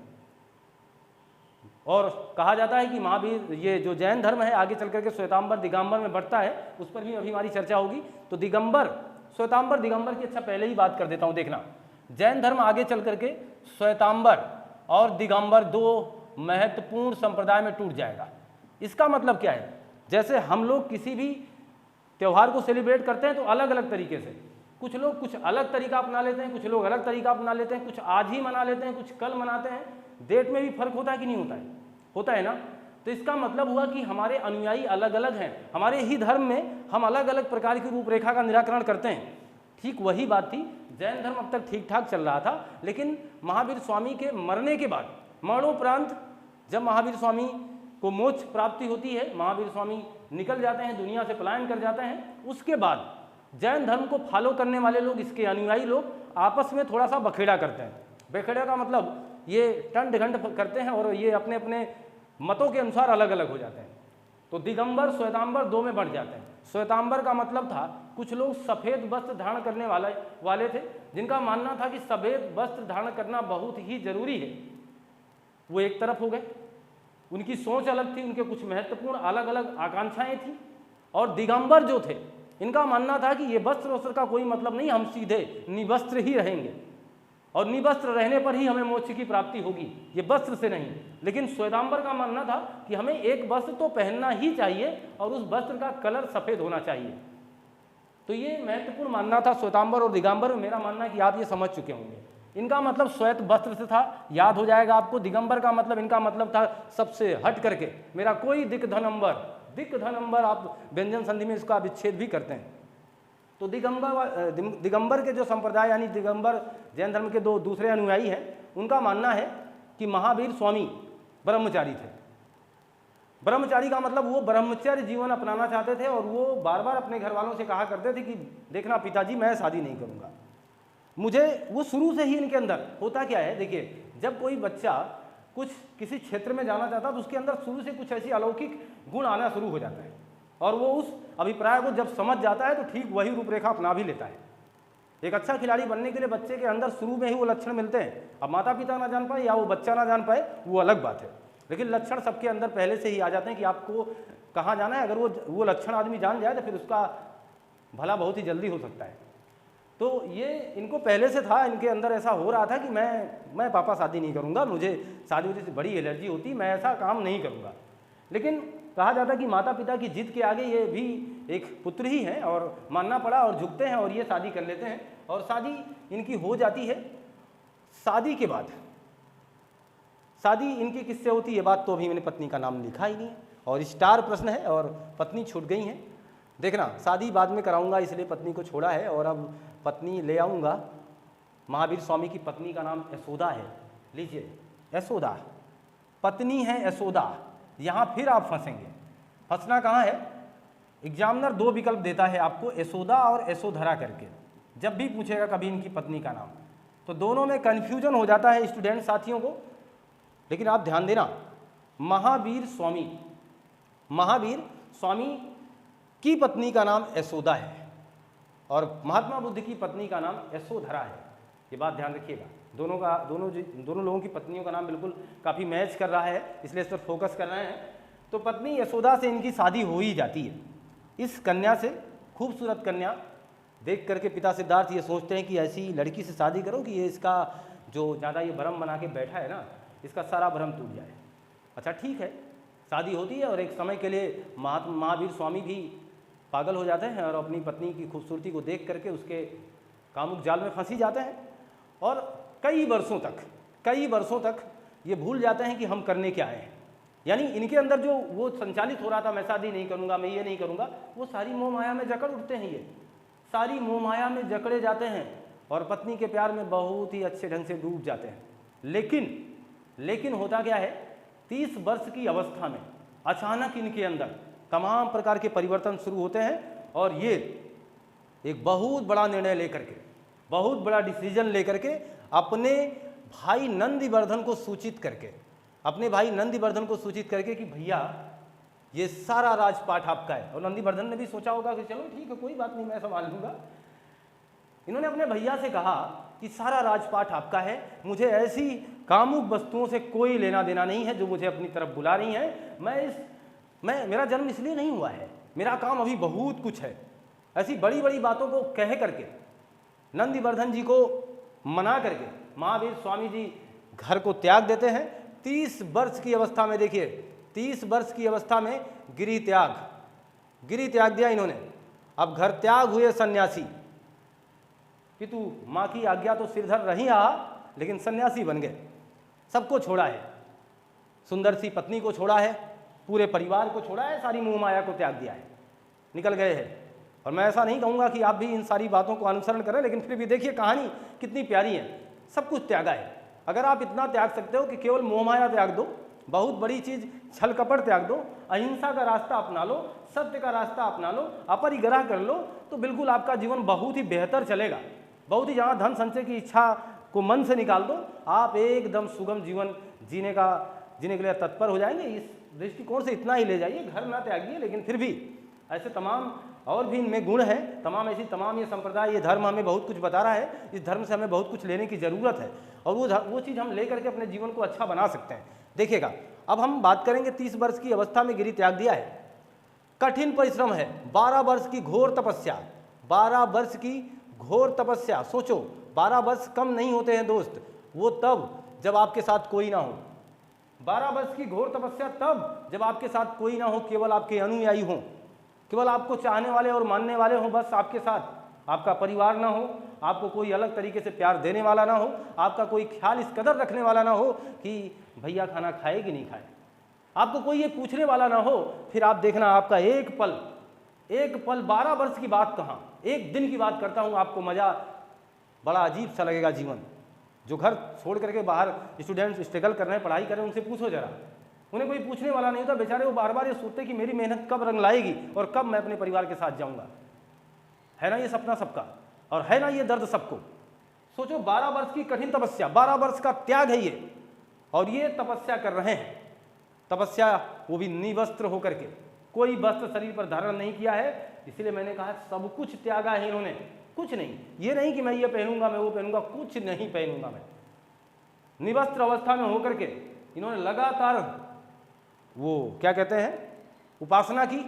और कहा जाता है कि महावीर, ये जो जैन धर्म है आगे चल करके श्वेतांबर दिगंबर में बढ़ता है, उस पर भी अभी हमारी चर्चा होगी। तो दिगंबर, श्वेतांबर, दिगंबर की अच्छा पहले ही बात कर देता हूँ। देखना, जैन धर्म आगे चल करके श्वेतांबर और दिगंबर दो महत्वपूर्ण संप्रदाय में टूट जाएगा। इसका मतलब क्या है? जैसे हम लोग किसी भी त्यौहार को सेलिब्रेट करते हैं तो अलग अलग तरीके से, कुछ लोग कुछ अलग तरीका अपना लेते हैं, कुछ लोग अलग तरीका अपना लेते हैं, कुछ आज ही मना लेते हैं, कुछ कल मनाते हैं। डेट में भी फर्क होता है कि नहीं होता है? होता है ना। तो इसका मतलब हुआ कि हमारे अनुयायी अलग अलग हैं, हमारे ही धर्म में हम अलग अलग प्रकार की रूपरेखा का निराकरण करते हैं। ठीक वही बात थी, जैन धर्म अब तक ठीक ठाक चल रहा था, लेकिन महावीर स्वामी के मरने के बाद, मरणोपरांत जब महावीर स्वामी को मोक्ष प्राप्ति होती है, महावीर स्वामी निकल जाते हैं, दुनिया से पलायन कर जाते हैं, उसके बाद जैन धर्म को फॉलो करने वाले लोग, इसके अनुयायी लोग आपस में थोड़ा सा बखेड़ा करते हैं। बखेड़ा का मतलब ये टंड घंट करते हैं और ये अपने अपने मतों के अनुसार अलग अलग हो जाते हैं। तो दिगंबर श्वेतांबर दो में बढ़ जाते हैं। श्वेतांबर का मतलब था कुछ लोग सफ़ेद वस्त्र धारण करने वाले थे, जिनका मानना था कि सफ़ेद वस्त्र धारण करना बहुत ही जरूरी है, वो एक तरफ हो गए। उनकी सोच अलग थी, उनके कुछ महत्वपूर्ण अलग अलग आकांक्षाएं थी। और दिगंबर जो थे, इनका मानना था कि ये वस्त्र वस्त्र का कोई मतलब नहीं, हम सीधे निवस्त्र ही रहेंगे और निवस्त्र रहने पर ही हमें मोक्ष की प्राप्ति होगी, ये वस्त्र से नहीं। लेकिन श्वेतांबर का मानना था कि हमें एक वस्त्र तो पहनना ही चाहिए और उस वस्त्र का कलर सफ़ेद होना चाहिए। तो ये महत्वपूर्ण मानना था श्वेतांबर और दिगंबर में। मेरा मानना है कि आप ये समझ चुके होंगे। इनका मतलब श्वेत वस्त्र से था, याद हो जाएगा आपको। दिगंबर का मतलब, इनका मतलब था सबसे हट करके, मेरा कोई दिक्धनंबर आप व्यंजन संधि में इसका विच्छेद भी करते हैं। तो दिगंबर के जो संप्रदाय यानी दिगंबर जैन धर्म के दो दूसरे अनुयायी हैं, उनका मानना है कि महावीर स्वामी ब्रह्मचारी थे। ब्रह्मचारी का मतलब वो ब्रह्मचर्य जीवन अपनाना चाहते थे और वो बार बार अपने घर वालों से कहा करते थे कि देखना पिताजी, मैं शादी नहीं करूँगा, मुझे, वो शुरू से ही इनके अंदर होता क्या है, देखिए जब कोई बच्चा कुछ किसी क्षेत्र में जाना चाहता है तो उसके अंदर शुरू से कुछ ऐसी अलौकिक गुण आना शुरू हो जाता है और वो उस अभिप्राय को जब समझ जाता है तो ठीक वही रूपरेखा अपना भी लेता है। एक अच्छा खिलाड़ी बनने के लिए बच्चे के अंदर शुरू में ही वो लक्षण मिलते हैं। अब माता पिता ना जान पाए या वो बच्चा ना जान पाए वो अलग बात है, लेकिन लक्षण सबके अंदर पहले से ही आ जाते हैं कि आपको कहाँ जाना है। अगर वो लक्षण आदमी जान जाए तो फिर उसका भला बहुत ही जल्दी हो सकता है। तो ये इनको पहले से था, इनके अंदर ऐसा हो रहा था कि मैं पापा शादी नहीं करूँगा, मुझे शादी उदी से बड़ी एलर्जी होती, मैं ऐसा काम नहीं करूँगा। लेकिन कहा जाता कि माता पिता की जिद के आगे ये भी एक पुत्र ही हैं और मानना पड़ा और झुकते हैं और ये शादी कर लेते हैं और शादी इनकी हो जाती है। शादी के बाद शादी इनकी किससे होती है बात तो अभी मैंने पत्नी का नाम लिखा ही नहीं है और स्टार प्रश्न है और पत्नी छूट गई हैं। देखना, शादी बाद में कराऊंगा इसलिए पत्नी को छोड़ा है और अब पत्नी ले आऊँगा। महावीर स्वामी की पत्नी का नाम यशोदा है, लीजिए यशोदा, पत्नी है यशोदा। यहाँ फिर आप फंसेंगे। फंसना कहाँ है, एग्जामिनर दो विकल्प देता है आपको, यशोदा और यशोधरा करके। जब भी पूछेगा कभी इनकी पत्नी का नाम तो दोनों में कन्फ्यूजन हो जाता है स्टूडेंट साथियों को। लेकिन आप ध्यान देना, महावीर स्वामी की पत्नी का नाम यशोदा है और महात्मा बुद्ध की पत्नी का नाम यशोधरा है। ये बात ध्यान रखिएगा। दोनों लोगों की पत्नियों का नाम बिल्कुल काफ़ी मैच कर रहा है, इसलिए इस पर फोकस कर रहे हैं। तो पत्नी यशोदा से इनकी शादी हो ही जाती है। इस कन्या से, खूबसूरत कन्या देख करके पिता सिद्धार्थ ये सोचते हैं कि ऐसी लड़की से शादी करो कि ये इसका जो ज़्यादा ये भ्रम बना के बैठा है ना, इसका सारा भ्रम टूट जाए। अच्छा ठीक है, शादी होती है और एक समय के लिए महावीर स्वामी भी पागल हो जाते हैं और अपनी पत्नी की खूबसूरती को देख करके उसके कामुक जाल में फंसी जाते हैं और कई वर्षों तक ये भूल जाते हैं कि हम करने क्या आए हैं। यानी इनके अंदर जो वो संचालित हो रहा था, मैं शादी नहीं करूँगा, मैं ये नहीं करूँगा, वो सारी मोह माया में जकड़ उठते हैं। ये सारी मोह माया में जकड़े जाते हैं और पत्नी के प्यार में बहुत ही अच्छे ढंग से डूब जाते हैं। लेकिन होता क्या है, 30 वर्ष की अवस्था में अचानक इनके अंदर तमाम प्रकार के परिवर्तन शुरू होते हैं और ये एक बहुत बड़ा निर्णय लेकर के, बहुत बड़ा डिसीजन लेकर के अपने भाई नंदिवर्धन को सूचित करके कि भैया ये सारा राजपाट आपका है। और नंदिवर्धन ने भी सोचा होगा कि चलो ठीक है, कोई बात नहीं, मैं संभाल लूँगा। इन्होंने अपने भैया से कहा कि सारा राजपाट आपका है, मुझे ऐसी कामुक वस्तुओं से कोई लेना देना नहीं है जो मुझे अपनी तरफ बुला रही हैं। मेरा जन्म इसलिए नहीं हुआ है, मेरा काम अभी बहुत कुछ है। ऐसी बड़ी बड़ी बातों को कह करके नंदिवर्धन जी को मना करके महावीर स्वामी जी घर को त्याग देते हैं। 30 वर्ष की अवस्था में, देखिए 30 वर्ष की अवस्था में गिरी त्याग दिया इन्होंने। अब घर त्याग हुए सन्यासी कि तू माँ की आज्ञा तो सिरधर रही रहा, लेकिन सन्यासी बन गए। सबको छोड़ा है, सुंदर सी पत्नी को छोड़ा है, पूरे परिवार को छोड़ा है, सारी मोह माया को त्याग दिया है, निकल गए हैं। और मैं ऐसा नहीं कहूँगा कि आप भी इन सारी बातों को अनुसरण करें, लेकिन फिर भी देखिए कहानी कितनी प्यारी है। सब कुछ त्यागा है। अगर आप इतना त्याग सकते हो कि केवल मोह माया त्याग दो, बहुत बड़ी चीज़ छल कपट त्याग दो, अहिंसा का रास्ता अपना लो, सत्य का रास्ता अपना लो, अपरिग्रह कर लो, तो बिल्कुल आपका जीवन बहुत ही बेहतर चलेगा। बहुत ही, जहाँ धन संचय की इच्छा को मन से निकाल दो, आप एकदम सुगम जीवन जीने के लिए तत्पर हो जाएंगे। इस दृष्टिकोण से इतना ही ले जाइए, घर ना त्यागिए। लेकिन फिर भी ऐसे तमाम और भी इनमें गुण हैं, तमाम ये संप्रदाय, ये धर्म हमें बहुत कुछ बता रहा है। इस धर्म से हमें बहुत कुछ लेने की ज़रूरत है और वो चीज़ हम ले करके अपने जीवन को अच्छा बना सकते हैं। देखिएगा, अब हम बात करेंगे 30 वर्ष की अवस्था में गिरी त्याग दिया है। कठिन परिश्रम है, 12 वर्ष की घोर तपस्या, 12 वर्ष की घोर तपस्या। सोचो, 12 वर्ष कम नहीं होते हैं दोस्त, वो तब जब आपके साथ कोई ना हो। 12 वर्ष की घोर तपस्या तब जब आपके साथ कोई ना हो, केवल आपके अनुयायी हों, केवल आपको चाहने वाले और मानने वाले हों, बस आपके साथ, आपका परिवार ना हो, आपको कोई अलग तरीके से प्यार देने वाला ना हो, आपका कोई ख्याल इस कदर रखने वाला ना हो कि भैया खाना खाए कि नहीं खाए, आपको कोई ये पूछने वाला ना हो, फिर आप देखना आपका एक पल 12 वर्ष की बात कहाँ, एक दिन की बात करता हूँ, आपको मज़ा बड़ा अजीब सा लगेगा जीवन। जो घर छोड़ करके बाहर स्टूडेंट्स स्ट्रगल कर रहे हैं, पढ़ाई कर रहे हैं, उनसे पूछो जरा, उन्हें कोई पूछने वाला नहीं होता, बेचारे वो बार बार ये सोचते कि मेरी मेहनत कब रंग लाएगी और कब मैं अपने परिवार के साथ जाऊंगा। है ना ये सपना सबका, और है ना ये दर्द सबको। सोचो 12 वर्ष की कठिन तपस्या, 12 वर्ष का त्याग है ये, और ये तपस्या कर रहे हैं। तपस्या वो भी निवस्त्र होकर के, कोई वस्त्र शरीर पर धारण नहीं किया है। इसलिए मैंने कहा सब कुछ त्यागा है इन्होंने, कुछ नहीं। ये नहीं कि मैं ये पहनूंगा, मैं वो पहनूंगा, कुछ नहीं पहनूंगा मैं। निवस्त्र अवस्था में होकर के इन्होंने लगातार वो क्या कहते हैं उपासना की,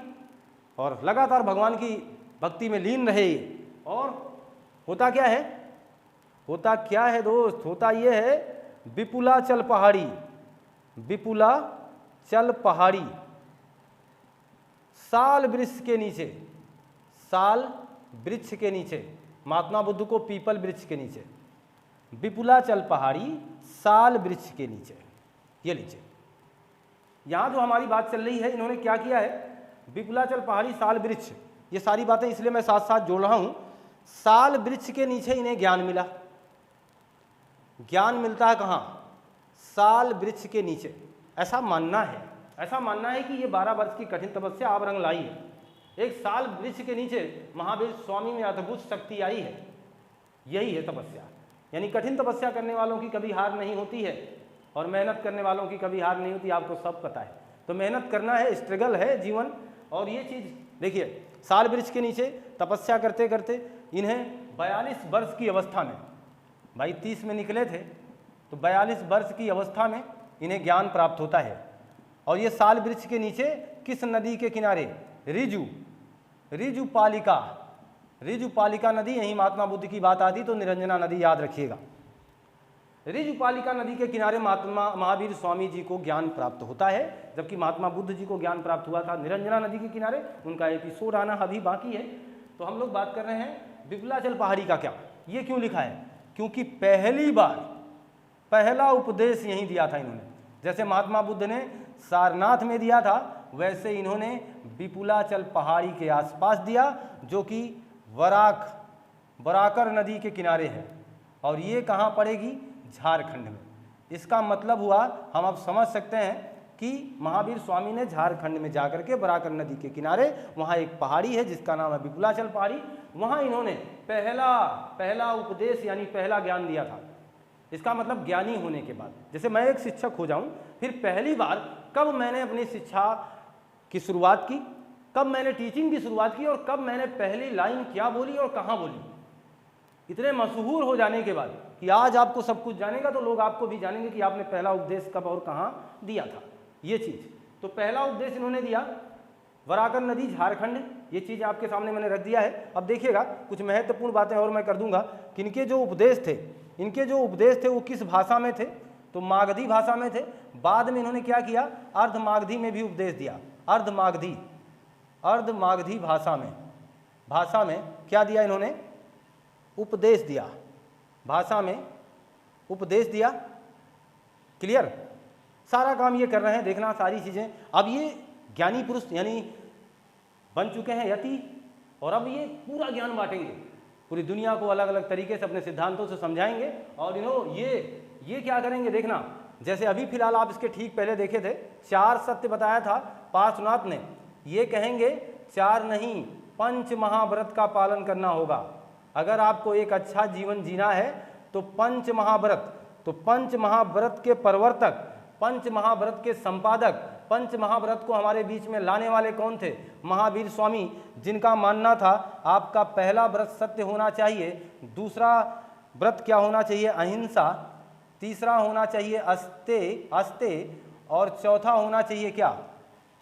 और लगातार भगवान की भक्ति में लीन रहे। और होता क्या है, होता क्या है दोस्त, होता ये है विपुलाचल पहाड़ी, विपुलाचल पहाड़ी, साल वृक्ष के नीचे, साल वृक्ष के नीचे, महात्मा बुद्ध को पीपल वृक्ष के नीचे, विपुलाचल पहाड़ी साल वृक्ष के नीचे। ये लीजिए, यहाँ जो हमारी बात चल रही है, इन्होंने क्या किया है, विपुलाचल पहाड़ी साल वृक्ष, ये सारी बातें इसलिए मैं साथ साथ जोड़ रहा हूँ। साल वृक्ष के नीचे इन्हें ज्ञान मिला। ज्ञान मिलता है कहाँ, साल वृक्ष के नीचे। ऐसा मानना है, ऐसा मानना है कि ये 12 वर्ष की कठिन तपस्या आप रंग लाई है। एक साल वृक्ष के नीचे महावीर स्वामी में अद्भुत शक्ति आई है। यही है तपस्या, यानी कठिन तपस्या करने वालों की कभी हार नहीं होती है, और मेहनत करने वालों की कभी हार नहीं होती, आपको सब पता है। तो मेहनत करना है, स्ट्रगल है जीवन। और ये चीज़ देखिए, साल वृक्ष के नीचे तपस्या करते करते इन्हें 42 वर्ष की अवस्था में, भाई 30 में निकले थे तो 42 वर्ष की अवस्था में इन्हें ज्ञान प्राप्त होता है। और ये साल वृक्ष के नीचे किस नदी के किनारे, रिजुपालिका नदी, यहीं महात्मा बुद्ध की बात आती तो निरंजना नदी याद रखिएगा। रिजुपालिका नदी के किनारे महावीर स्वामी जी को ज्ञान प्राप्त होता है, जबकि महात्मा बुद्ध जी को ज्ञान प्राप्त हुआ था निरंजना नदी के किनारे। उनका एपिसोड आना अभी बाकी है। तो हम लोग बात कर रहे हैं विपुलाचल पहाड़ी का। क्या ये क्यों लिखा है, क्योंकि पहली बार पहला उपदेश यहीं दिया था इन्होंने। जैसे महात्मा बुद्ध ने सारनाथ में दिया था, वैसे इन्होंने विपुलाचल पहाड़ी के आसपास दिया, जो कि बराकर नदी के किनारे है। और ये कहाँ पड़ेगी, झारखंड में। इसका मतलब हुआ, हम अब समझ सकते हैं कि महावीर स्वामी ने झारखंड में जाकर के बराकर नदी के किनारे, वहाँ एक पहाड़ी है जिसका नाम है विपुलाचल पहाड़ी, वहाँ इन्होंने पहला उपदेश यानी पहला ज्ञान दिया था। इसका मतलब ज्ञानी होने के बाद, जैसे मैं एक शिक्षक हो जाऊं, फिर पहली बार कब मैंने अपनी शिक्षा की शुरुआत की, कब मैंने टीचिंग की शुरुआत की, और कब मैंने पहली लाइन क्या बोली और कहाँ बोली। इतने मशहूर हो जाने के बाद कि आज आपको सब कुछ जानेगा, तो लोग आपको भी जानेंगे कि आपने पहला उपदेश कब और कहाँ दिया था। ये चीज़ तो पहला उपदेश इन्होंने दिया बराकर नदी, झारखंड। ये चीज़ आपके सामने मैंने रख दिया है। अब देखिएगा, कुछ महत्वपूर्ण बातें और मैं कर दूंगा कि इनके जो उपदेश थे वो किस भाषा में थे, तो मागधी भाषा में थे। बाद में इन्होंने क्या किया, अर्ध मागधी में भी उपदेश दिया। अर्ध मागधी भाषा में क्या दिया इन्होंने, उपदेश दिया, भाषा में उपदेश दिया। क्लियर, सारा काम ये कर रहे हैं, देखना सारी चीज़ें। अब ये ज्ञानी पुरुष यानी बन चुके हैं यति, और अब ये पूरा ज्ञान बांटेंगे, पूरी दुनिया को अलग अलग तरीके से अपने सिद्धांतों से समझाएंगे। और ये क्या करेंगे, देखना। जैसे अभी फिलहाल आप इसके ठीक पहले देखे थे, 4 सत्य बताया था पार्श्वनाथ ने। ये कहेंगे 4 नहीं, 5 महाव्रत का पालन करना होगा। अगर आपको एक अच्छा जीवन जीना है तो 5 महाव्रत, तो 5 महाव्रत के प्रवर्तक, 5 महाव्रत के संपादक, 5 महाव्रत को हमारे बीच में लाने वाले कौन थे, महावीर स्वामी, जिनका मानना था आपका पहला व्रत सत्य होना चाहिए, दूसरा व्रत क्या होना चाहिए, अहिंसा, तीसरा होना चाहिए अस्ते, और चौथा होना चाहिए क्या,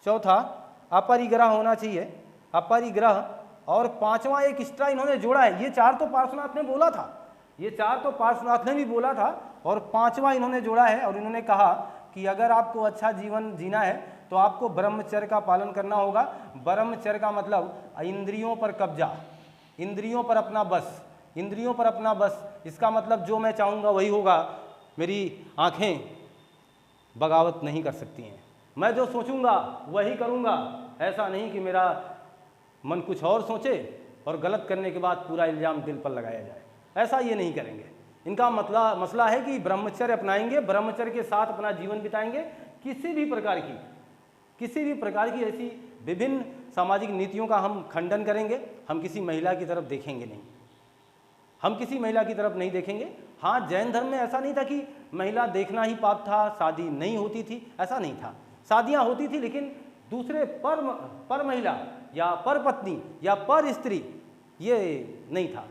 चौथा अपरिग्रह होना चाहिए, अपरिग्रह, और 5वां एक एक्स्ट्रा इन्होंने जोड़ा है। ये 4 तो पार्श्वनाथ ने बोला था, ये 4 तो पार्श्वनाथ ने भी बोला था, और 5वां इन्होंने जोड़ा है। और इन्होंने कहा कि अगर आपको अच्छा जीवन जीना है तो आपको ब्रह्मचर्य का पालन करना होगा। ब्रह्मचर्य का मतलब इंद्रियों पर कब्जा, इंद्रियों पर अपना बस, इंद्रियों पर अपना बस, इसका मतलब जो मैं चाहूँगा वही होगा। मेरी आँखें बगावत नहीं कर सकती हैं, मैं जो सोचूंगा वही करूँगा। ऐसा नहीं कि मेरा मन कुछ और सोचे और गलत करने के बाद पूरा इल्ज़ाम दिल पर लगाया जाए, ऐसा ये नहीं करेंगे। इनका मसला है कि ब्रह्मचर्य अपनाएंगे, ब्रह्मचर्य के साथ अपना जीवन बिताएंगे। किसी भी प्रकार की ऐसी विभिन्न सामाजिक नीतियों का हम खंडन करेंगे। हम किसी महिला की तरफ देखेंगे नहीं, हम किसी महिला की तरफ नहीं देखेंगे। हाँ, जैन धर्म में ऐसा नहीं था कि महिला देखना ही पाप था, शादी नहीं होती थी, ऐसा नहीं था। शादियाँ होती थी लेकिन दूसरे पर महिला या पर पत्नी या पर स्त्री ये नहीं था।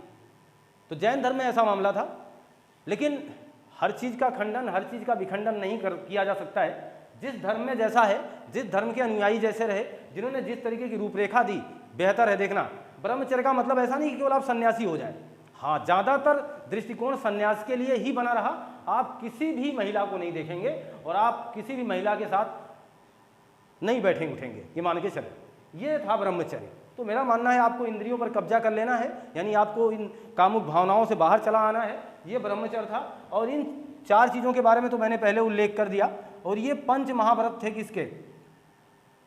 तो जैन धर्म में ऐसा मामला था। लेकिन हर चीज़ का खंडन, हर चीज़ का विखंडन नहीं किया जा सकता है। जिस धर्म में जैसा है, जिस धर्म के अनुयायी जैसे रहे, जिन्होंने जिस तरीके की रूपरेखा दी, बेहतर है देखना। ब्रह्मचर्य का मतलब ऐसा नहीं कि केवल आप सन्यासी हो जाए। हाँ, ज़्यादातर दृष्टिकोण सन्यास के लिए ही बना रहा। आप किसी भी महिला को नहीं देखेंगे और आप किसी भी महिला के साथ नहीं बैठेंगे उठेंगे, ये मान के चले। ये था ब्रह्मचर्य। तो मेरा मानना है आपको इंद्रियों पर कब्जा कर लेना है, यानी आपको इन कामुक भावनाओं से बाहर चला आना है, ये ब्रह्मचर्य था। और इन 4 चीज़ों के बारे में तो मैंने पहले उल्लेख कर दिया। और ये 5 महाव्रत थे,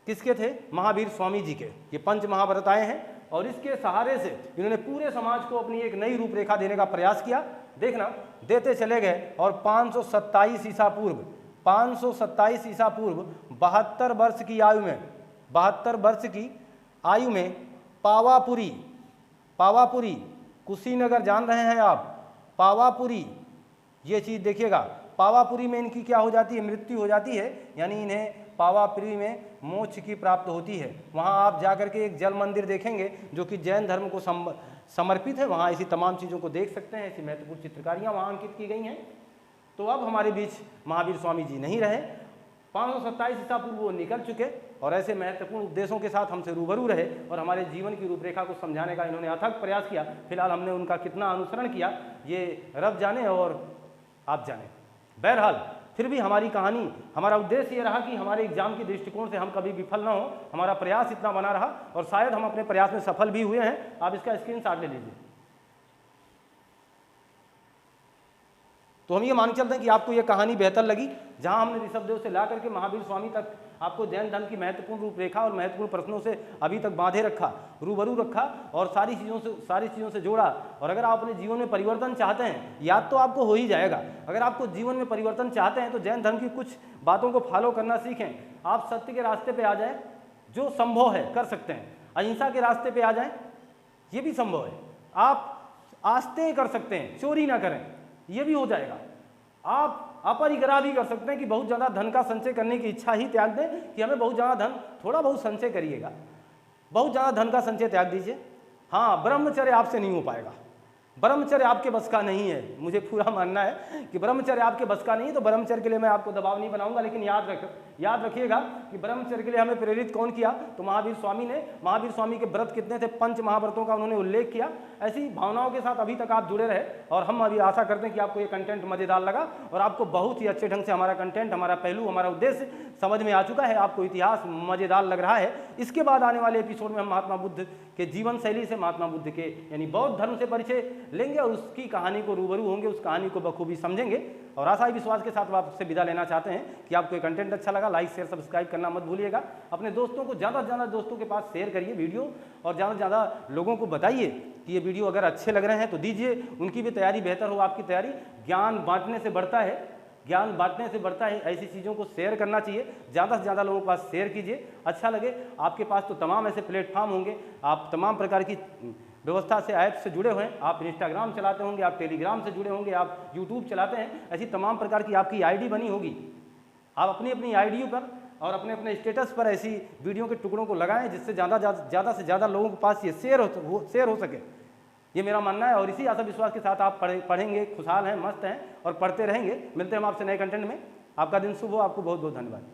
किसके थे? महावीर स्वामी जी के। ये 5 महाव्रत आए हैं और इसके सहारे से इन्होंने पूरे समाज को अपनी एक नई रूपरेखा देने का प्रयास किया। देखना, देते चले गए और 527 ईसा पूर्व 72 वर्ष की आयु में, 72 वर्ष की आयु में पावापुरी कुशीनगर जान रहे हैं आप? पावापुरी, ये चीज़ देखिएगा। पावापुरी में इनकी क्या हो जाती है? मृत्यु हो जाती है, यानी इन्हें पावापुरी में मोक्ष की प्राप्त होती है। वहाँ आप जाकर के एक जल मंदिर देखेंगे जो कि जैन धर्म को समर्पित है। वहाँ ऐसी तमाम चीज़ों को देख सकते हैं, ऐसी महत्वपूर्ण चित्रकारियाँ वहाँ अंकित की गई हैं। तो अब हमारे बीच महावीर स्वामी जी नहीं रहे। 527 ईसा पूर्व वो निकल चुके और ऐसे महत्वपूर्ण उपदेशों के साथ हमसे रूबरू रहे और हमारे जीवन की रूपरेखा को समझाने का इन्होंने अथक प्रयास किया। फिलहाल हमने उनका कितना अनुसरण किया ये रब जाने और आप जाने। बहरहाल फिर भी हमारी कहानी, हमारा उद्देश्य ये रहा कि हमारे एग्जाम के दृष्टिकोण से हम कभी विफल ना हो। हमारा प्रयास इतना बना रहा और शायद हम अपने प्रयास में सफल भी हुए हैं। आप इसका स्क्रीनशॉट ले लीजिए। तो हम ये मान चलते हैं कि आपको ये कहानी बेहतर लगी, जहां हमने ऋषभदेव से ला करके महावीर स्वामी तक आपको जैन धर्म की महत्वपूर्ण रूपरेखा और महत्वपूर्ण प्रश्नों से अभी तक बांधे रखा, रूबरू रखा और सारी चीज़ों से जोड़ा। और अगर आप अपने जीवन में परिवर्तन चाहते हैं, याद तो आपको हो ही जाएगा। अगर आपको जीवन में परिवर्तन चाहते हैं तो जैन धर्म की कुछ बातों को फॉलो करना सीखें। आप सत्य के रास्ते पर आ जाएं, जो संभव है कर सकते हैं। अहिंसा के रास्ते पर आ जाएं, ये भी संभव है। आप आस्ते कर सकते हैं, चोरी ना करें, ये भी हो जाएगा। आप अपरिग्रह भी कर सकते हैं कि बहुत ज़्यादा धन का संचय करने की इच्छा ही त्याग दें कि हमें बहुत ज़्यादा धन, थोड़ा बहुत संचय करिएगा, बहुत ज़्यादा धन का संचय त्याग दीजिए। हाँ, ब्रह्मचर्य आपसे नहीं हो पाएगा, ब्रह्मचर्य आपके बस का नहीं है। मुझे पूरा मानना है कि ब्रह्मचर्य आपके बस का नहीं है। तो ब्रह्मचर्य के लिए मैं आपको दबाव नहीं बनाऊंगा, लेकिन याद रखिएगा कि ब्रह्मचर्य के लिए हमें प्रेरित कौन किया? तो महावीर स्वामी ने। महावीर स्वामी के व्रत कितने थे? 5 महाव्रतों का उन्होंने उल्लेख किया। ऐसी भावनाओं के साथ अभी तक आप जुड़े रहे और हम अभी आशा करते हैं कि आपको ये कंटेंट मजेदार लगा और आपको बहुत ही अच्छे ढंग से हमारा कंटेंट, हमारा पहलू, हमारा उद्देश्य समझ में आ चुका है। आपको इतिहास मजेदार लग रहा है। इसके बाद आने वाले एपिसोड में हम महात्मा बुद्ध के जीवन शैली से, महात्मा बुद्ध के यानी बौद्ध धर्म से परिचय लेंगे और उसकी कहानी को रूबरू होंगे, उस कहानी को बखूबी समझेंगे। और आशा विश्वास के साथ आपसे विदा लेना चाहते हैं कि आपको ये कंटेंट अच्छा लगा। लाइक शेयर सब्सक्राइब करना मत भूलिएगा। अपने दोस्तों को ज़्यादा से ज़्यादा दोस्तों के पास शेयर करिए वीडियो और ज़्यादा से ज़्यादा लोगों को बताइए कि ये वीडियो अगर अच्छे लग रहे हैं तो दीजिए। उनकी भी तैयारी बेहतर हो, आपकी तैयारी। ज्ञान बांटने से बढ़ता है, ज्ञान बांटने से बढ़ता है। ऐसी चीज़ों को शेयर करना चाहिए, ज़्यादा से ज़्यादा लोगों के पास शेयर कीजिए। अच्छा लगे आपके पास तो तमाम ऐसे प्लेटफॉर्म होंगे, आप तमाम प्रकार की व्यवस्था से, ऐप से जुड़े हुए हैं। आप इंस्टाग्राम चलाते होंगे, आप टेलीग्राम से जुड़े होंगे, आप यूट्यूब चलाते हैं। ऐसी तमाम प्रकार की आपकी आईडी बनी होगी। आप अपनी अपनी आईडी पर और अपने अपने स्टेटस पर ऐसी वीडियो के टुकड़ों को लगाएं जिससे ज़्यादा से ज़्यादा लोगों के पास ये शेयर हो सके। ये मेरा मानना है और इसी आशा विश्वास के साथ आप पढ़ेंगे, खुशहाल हैं, मस्त हैं और पढ़ते रहेंगे। मिलते हैं हम आपसे नए कंटेंट में। आपका दिन शुभ हो। आपको बहुत बहुत धन्यवाद।